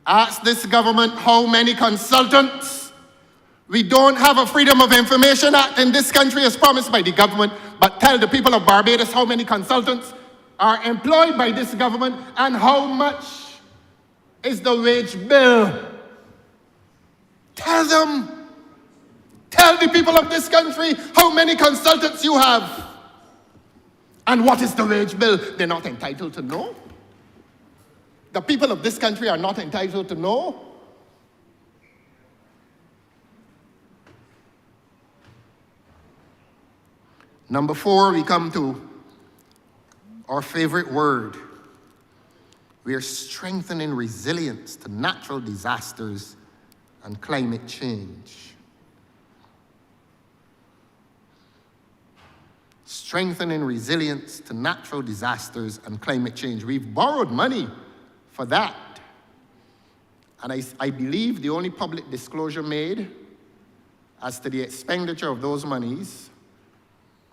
ask this government how many consultants. We don't have a Freedom of Information Act in this country as promised by the government, but tell the people of Barbados how many consultants are employed by this government and how much is the wage bill. Tell them. Tell the people of this country how many consultants you have. And what is the wage bill? They're not entitled to know. The people of this country are not entitled to know. Number 4, we come to our favorite word. We are strengthening resilience to natural disasters and climate change. Strengthening resilience to natural disasters and climate change. We've borrowed money for that. And I believe the only public disclosure made as to the expenditure of those monies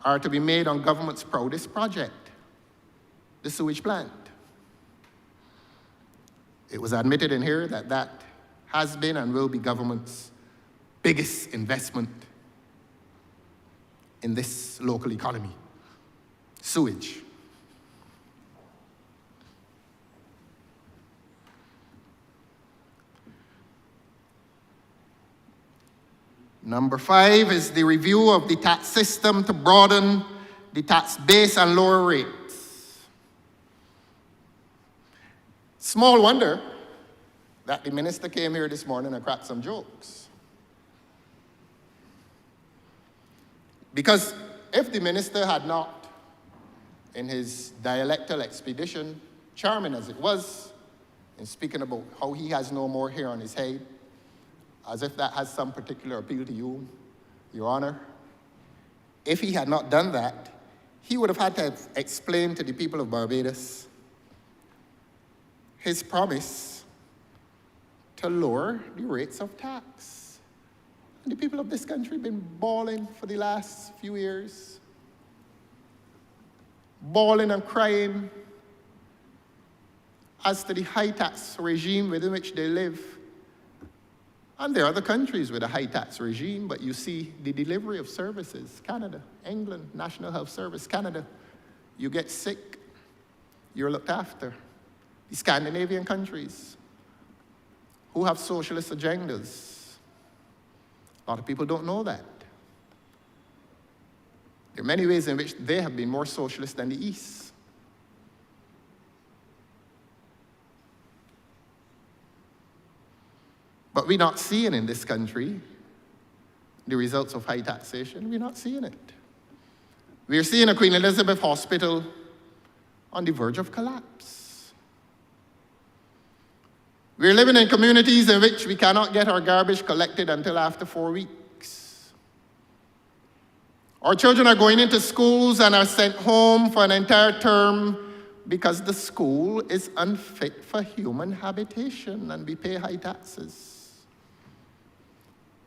are to be made on government's proudest project, the sewage plant. It was admitted in here that that has been and will be government's biggest investment in this local economy, sewage. Number 5 is the review of the tax system to broaden the tax base and lower rates. Small wonder that the minister came here this morning and cracked some jokes. Because if the minister had not, in his dialectal expedition, charming as it was, in speaking about how he has no more hair on his head, as if that has some particular appeal to you, Your Honor. If he had not done that, he would have had to explain to the people of Barbados his promise to lower the rates of tax. And the people of this country have been bawling for the last few years, bawling and crying as to the high tax regime within which they live. And there are other countries with a high tax regime, but you see the delivery of services. Canada, England, National Health Service, Canada. You get sick, you're looked after. The Scandinavian countries, who have socialist agendas. A lot of people don't know that. There are many ways in which they have been more socialist than the East. But we're not seeing in this country the results of high taxation. We're not seeing it. We're seeing a Queen Elizabeth Hospital on the verge of collapse. We're living in communities in which we cannot get our garbage collected until after 4 weeks. Our children are going into schools and are sent home for an entire term because the school is unfit for human habitation and we pay high taxes.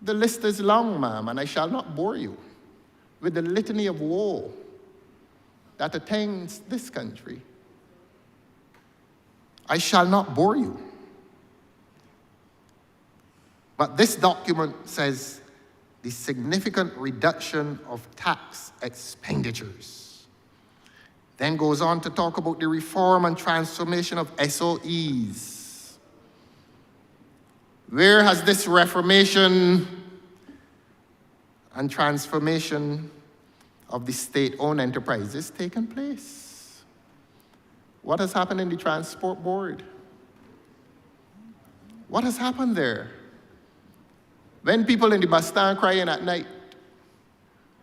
The list is long, ma'am, and I shall not bore you with the litany of woe that attends this country. I shall not bore you. But this document says the significant reduction of tax expenditures. Then goes on to talk about the reform and transformation of SOEs. Where has this reformation and transformation of the state-owned enterprises taken place? What has happened in the Transport Board? What has happened there? When people in the bus stand crying at night,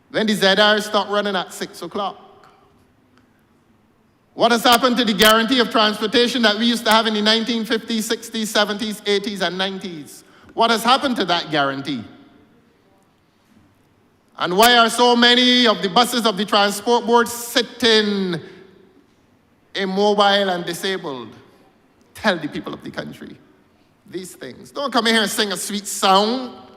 when the ZR stop running at 6 o'clock, what has happened to the guarantee of transportation that we used to have in the 1950s, 60s, 70s, 80s, and 90s? What has happened to that guarantee? And why are so many of the buses of the Transport Board sitting immobile and disabled? Tell the people of the country these things. Don't come in here and sing a sweet song.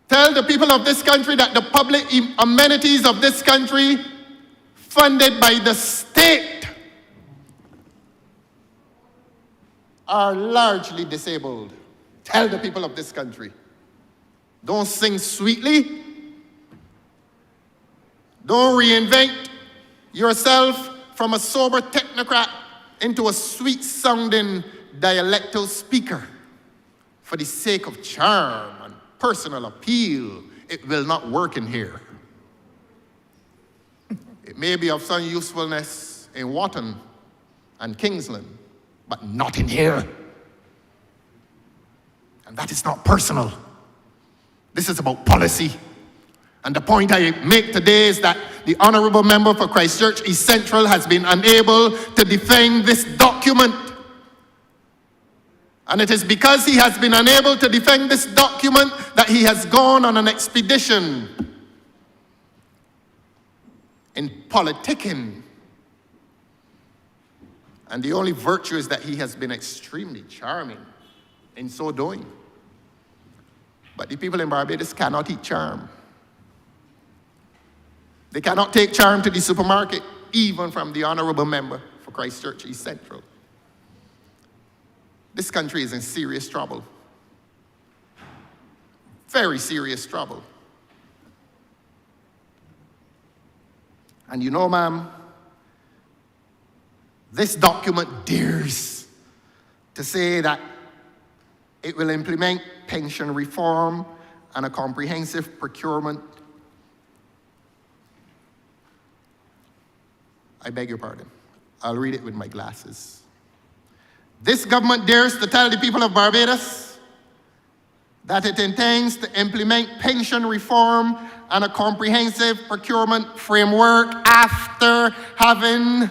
Tell the people of this country that the public amenities of this country, funded by the state, are largely disabled. Tell the people of this country. Don't sing sweetly. Don't reinvent yourself from a sober technocrat into a sweet-sounding dialectal speaker for the sake of charm and personal appeal. It will not work in here. It may be of some usefulness in Wotton and Kingsland, but not in here. And that is not personal. This is about policy. And the point I make today is that the Honourable Member for Christchurch East Central has been unable to defend this document. And it is because he has been unable to defend this document that he has gone on an expedition in politicking. And the only virtue is that he has been extremely charming in so doing. But the people in Barbados cannot eat charm. They cannot take charm to the supermarket, even from the Honourable Member for Christchurch East Central. This country is in serious trouble. Very serious trouble. And you know, ma'am, this document dares to say that it will implement pension reform and a comprehensive procurement. I beg your pardon. I'll read it with my glasses. This government dares to tell the people of Barbados that it intends to implement pension reform and a comprehensive procurement framework after having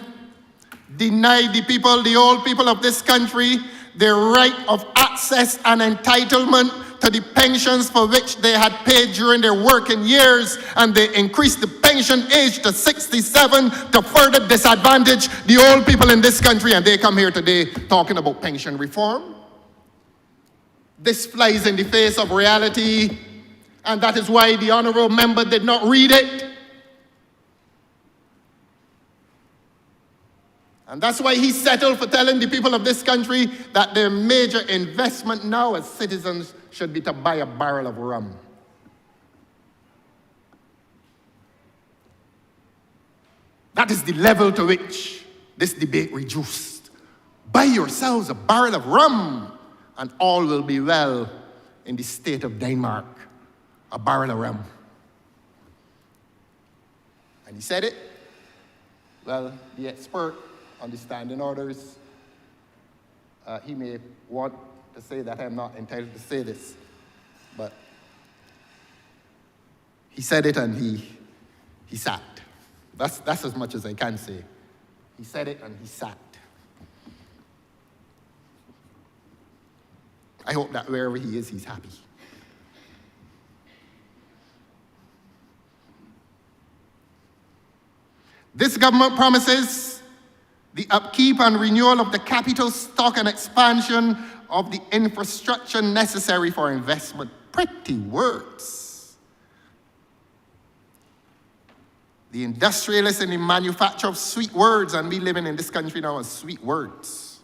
denied the people, the old people of this country, their right of access and entitlement to the pensions for which they had paid during their working years, and they increased the pension age to 67 to further disadvantage the old people in this country, and they come here today talking about pension reform. This flies in the face of reality, and that is why the Honourable Member did not read it. And that's why he settled for telling the people of this country that their major investment now as citizens should be to buy a barrel of rum. That is the level to which this debate reduced. Buy yourselves a barrel of rum and all will be well in the state of Denmark. A barrel of rum. And he said it. Well, the expert on the standing orders, he may want to say that I'm not entitled to say this, but he said it and he he sat. That's as much as I can say. He said it and he sat. I hope that wherever he is, he's happy. This government promises the upkeep and renewal of the capital stock and expansion of the infrastructure necessary for investment. Pretty words. The industrialists and the manufacture of sweet words, and we living in this country now as sweet words.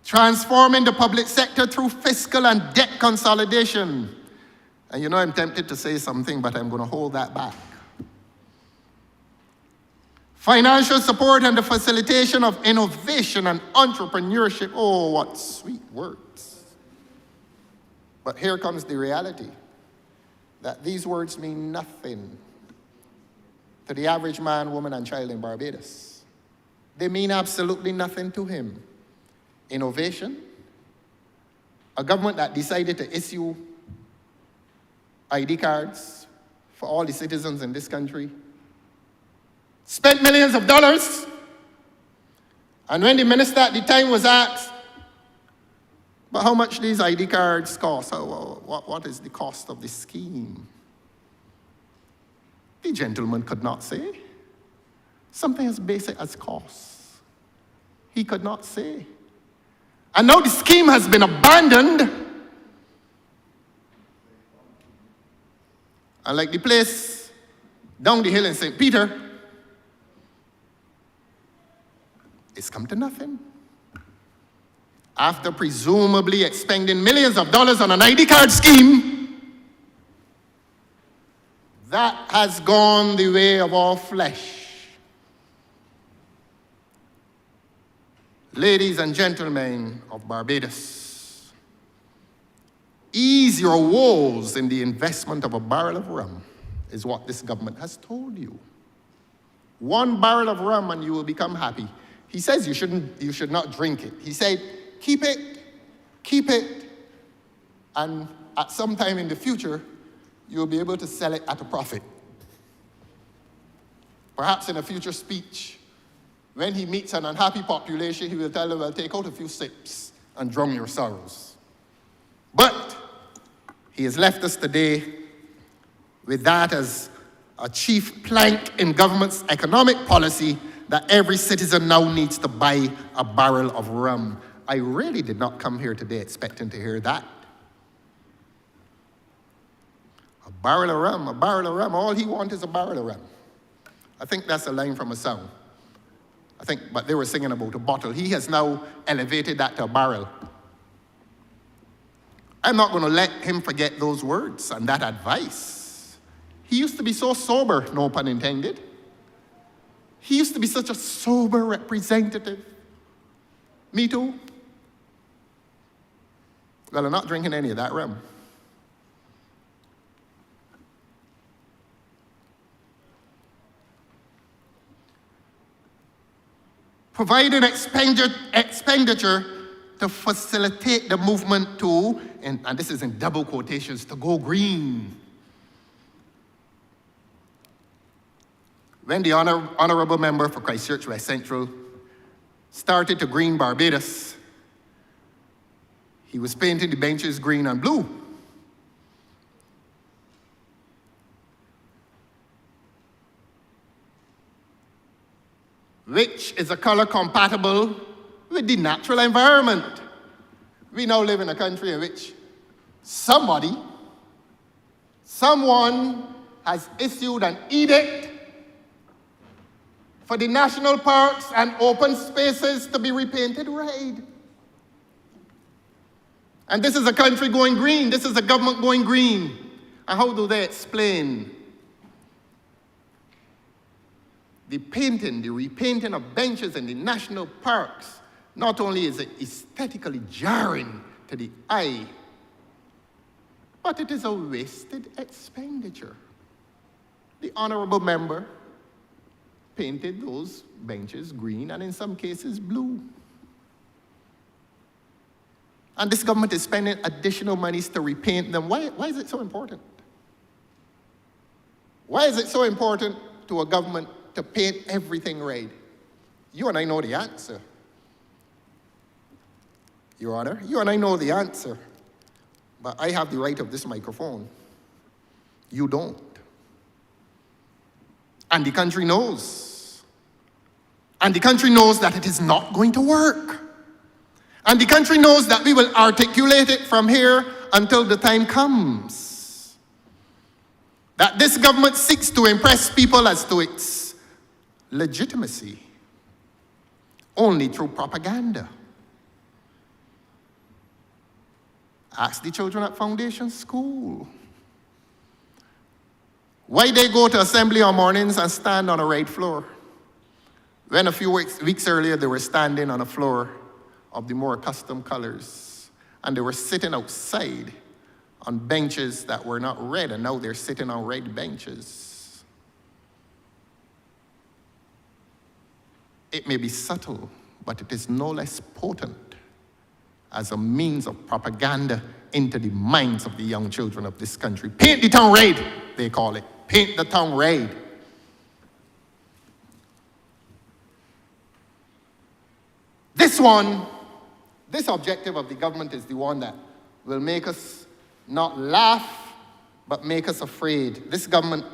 Transforming the public sector through fiscal and debt consolidation. And you know I'm tempted to say something, but I'm going to hold that back. Financial support and the facilitation of innovation and entrepreneurship. Oh, what sweet words. But here comes the reality, that these words mean nothing to the average man, woman, and child in Barbados. They mean absolutely nothing to him. Innovation, a government that decided to issue ID cards for all the citizens in this country, spent millions of dollars, and when the minister at the time was asked, but how much these ID cards cost, what is the cost of the scheme? The gentleman could not say. Something as basic as cost. He could not say. And now the scheme has been abandoned. And like the place down the hill in St. Peter, it's come to nothing. After presumably expending millions of dollars on an ID card scheme, that has gone the way of all flesh. Ladies and gentlemen of Barbados, ease your woes in the investment of a barrel of rum, is what this government has told you. 1 barrel of rum and you will become happy. He says you should not drink it. He said, keep it, and at some time in the future, you'll be able to sell it at a profit. Perhaps in a future speech, when he meets an unhappy population, he will tell them, well, take out a few sips and drown your sorrows. But he has left us today with that as a chief plank in government's economic policy, that every citizen now needs to buy a barrel of rum. I really did not come here today expecting to hear that. A barrel of rum, all he wants is a barrel of rum. I think that's a line from a song. But they were singing about a bottle. He has now elevated that to a barrel. I'm not going to let him forget those words and that advice. He used to be so sober, no pun intended. He used to be such a sober representative. Me too. Well, I'm not drinking any of that rum. Providing expenditure to facilitate the movement to, and this is in double quotations, to go green. When the honourable member for Christchurch West Central started to green Barbados, he was painting the benches green and blue. Which is a color compatible with the natural environment. We now live in a country in which someone has issued an edict for the national parks and open spaces to be repainted red. And this is a country going green. This is a government going green. And how do they explain the painting, the repainting of benches in the national parks? Not only is it aesthetically jarring to the eye, but it is a wasted expenditure. The honourable member painted those benches green and in some cases blue. And this government is spending additional monies to repaint them. Why is it so important? Why is it so important to a government to paint everything red? You and I know the answer. Your Honor, you and I know the answer. But I have the right of this microphone. You don't. And the country knows. And the country knows that it is not going to work. And the country knows that we will articulate it from here until the time comes. That this government seeks to impress people as to its legitimacy only through propaganda. Ask the children at Foundation School why they go to assembly on mornings and stand on a red floor, when a few weeks earlier they were standing on a floor of the more accustomed colors, and they were sitting outside on benches that were not red, and now they're sitting on red benches. It may be subtle, but it is no less potent as a means of propaganda into the minds of the young children of this country. Paint the town red, they call it. Paint the town red. This objective of the government is the one that will make us not laugh, but make us afraid. This government,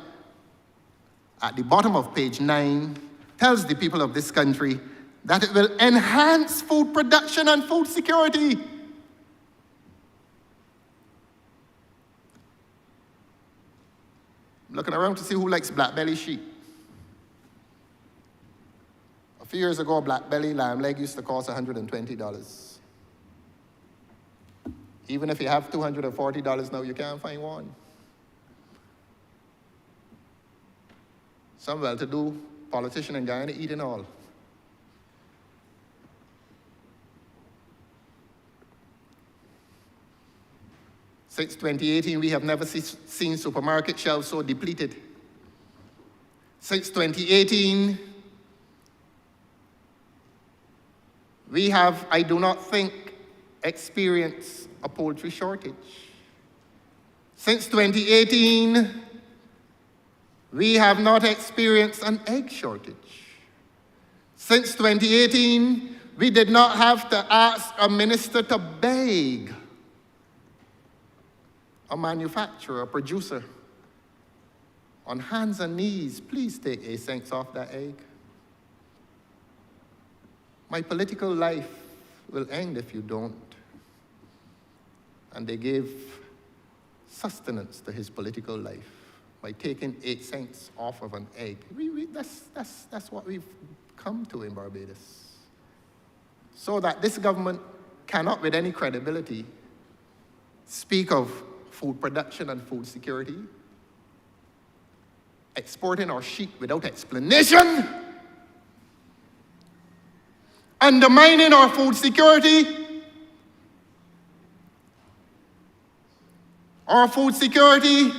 at the bottom of page 9, tells the people of this country that it will enhance food production and food security. I'm looking around to see who likes black belly sheep. A few years ago, black belly lamb leg used to cost $120. Even if you have $240 now, you can't find one. Some well-to-do politician in Guyana eating all. Since 2018, we have never seen supermarket shelves so depleted. Since 2018, we have, I do not think, experienced a poultry shortage. Since 2018, we have not experienced an egg shortage. Since 2018, we did not have to ask a minister to beg a manufacturer, a producer, on hands and knees, please take 8 cents off that egg. My political life will end if you don't. And they gave sustenance to his political life by taking 8 cents off of an egg. That's what we've come to in Barbados. So that this government cannot, with any credibility, speak of food production and food security, exporting our sheep without explanation, undermining our food security. Our food security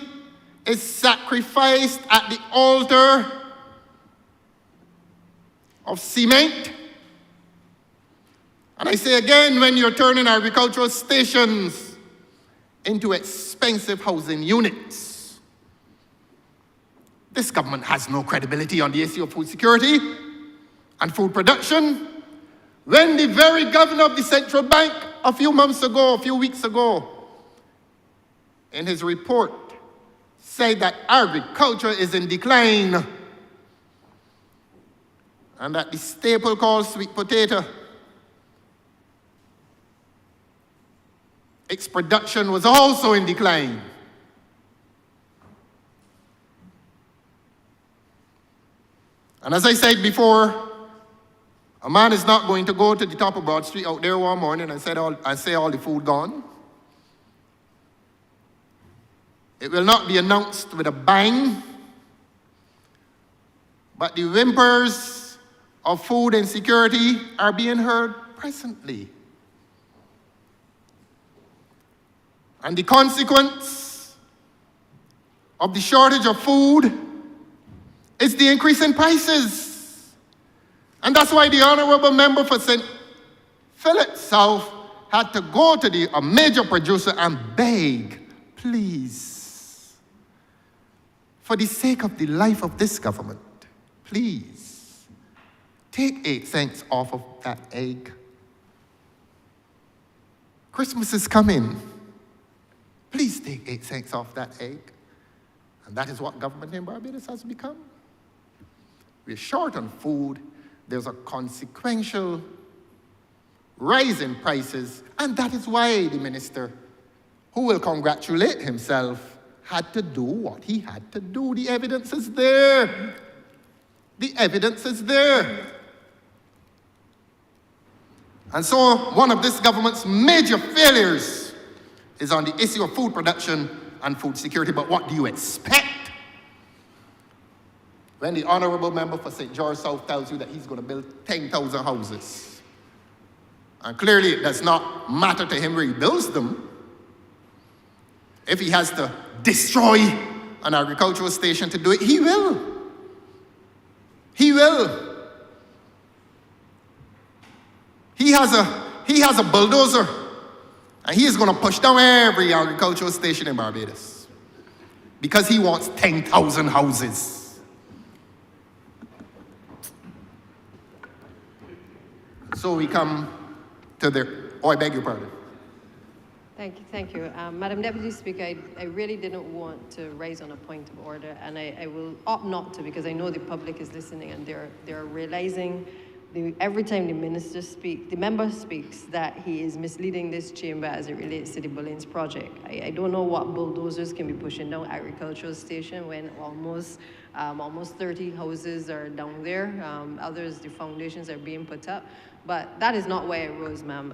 is sacrificed at the altar of cement. And I say again, when you're turning agricultural stations into expensive housing units, this government has no credibility on the issue of food security and food production. When the very governor of the central bank a few weeks ago, in his report, said that agriculture is in decline and that the staple called sweet potato, its production was also in decline. And as I said before, a man is not going to go to the top of Broad Street out there one morning and say all the food gone. It will not be announced with a bang, but the whimpers of food insecurity are being heard presently. And the consequence of the shortage of food is the increase in prices. And that's why the Honourable Member for St. Philip South had to go to a major producer and beg, please, for the sake of the life of this government, please take 8 cents off of that egg. Christmas is coming. Please take 8 cents off that egg. And that is what government in Barbados has become. We're short on food. There's a consequential rise in prices, and that is why the minister, who will congratulate himself, had to do what he had to do. The evidence is there. The evidence is there. And so one of this government's major failures is on the issue of food production and food security. But what do you expect when the honourable member for St. George South tells you that he's going to build 10,000 houses? And clearly it does not matter to him where he builds them. If he has to destroy an agricultural station to do it, he will. He will. He has a bulldozer, and he is going to push down every agricultural station in Barbados because he wants 10,000 houses. So we come to the, oh, I beg your pardon. Thank you. Madam Deputy Speaker, I really didn't want to raise on a point of order, and I will opt not to, because I know the public is listening and they're realizing every time the member speaks, that he is misleading this chamber as it relates to the Bullins project. I don't know what bulldozers can be pushing down agricultural station when almost 30 houses are down there. Others, the foundations are being put up. But that is not why I rose, ma'am.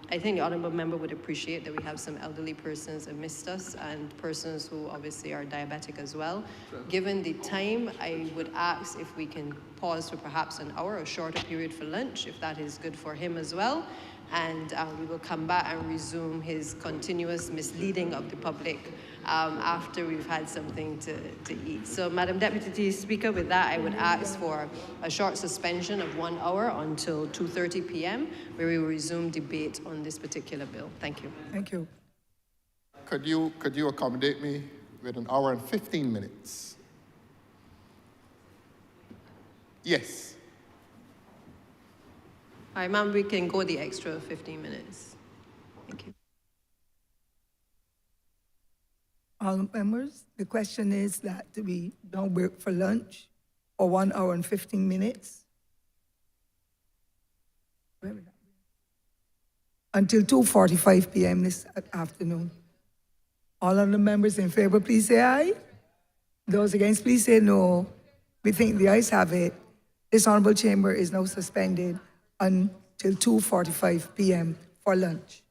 I think the honourable member would appreciate that we have some elderly persons amidst us and persons who obviously are diabetic as well. Sure. Given the time, I would ask if we can pause for perhaps an hour or shorter period for lunch, if that is good for him as well. And we will come back and resume his continuous misleading of the public after we've had something to eat. So, Madam Deputy Speaker, with that, I would ask for a short suspension of 1 hour until 2:30 p.m., where we will resume debate on this particular bill. Thank you. Thank you. Could you accommodate me with 1 hour and 15 minutes? Yes. All right, ma'am, we can go the extra 15 minutes. Thank you. All members, the question is that we don't work for lunch or 1 hour and 15 minutes until 2:45 p.m. this afternoon. All of the members in favor, please say aye. Those against, please say no. We think the ayes have it. This honorable chamber is now suspended until 2:45 p.m. for lunch.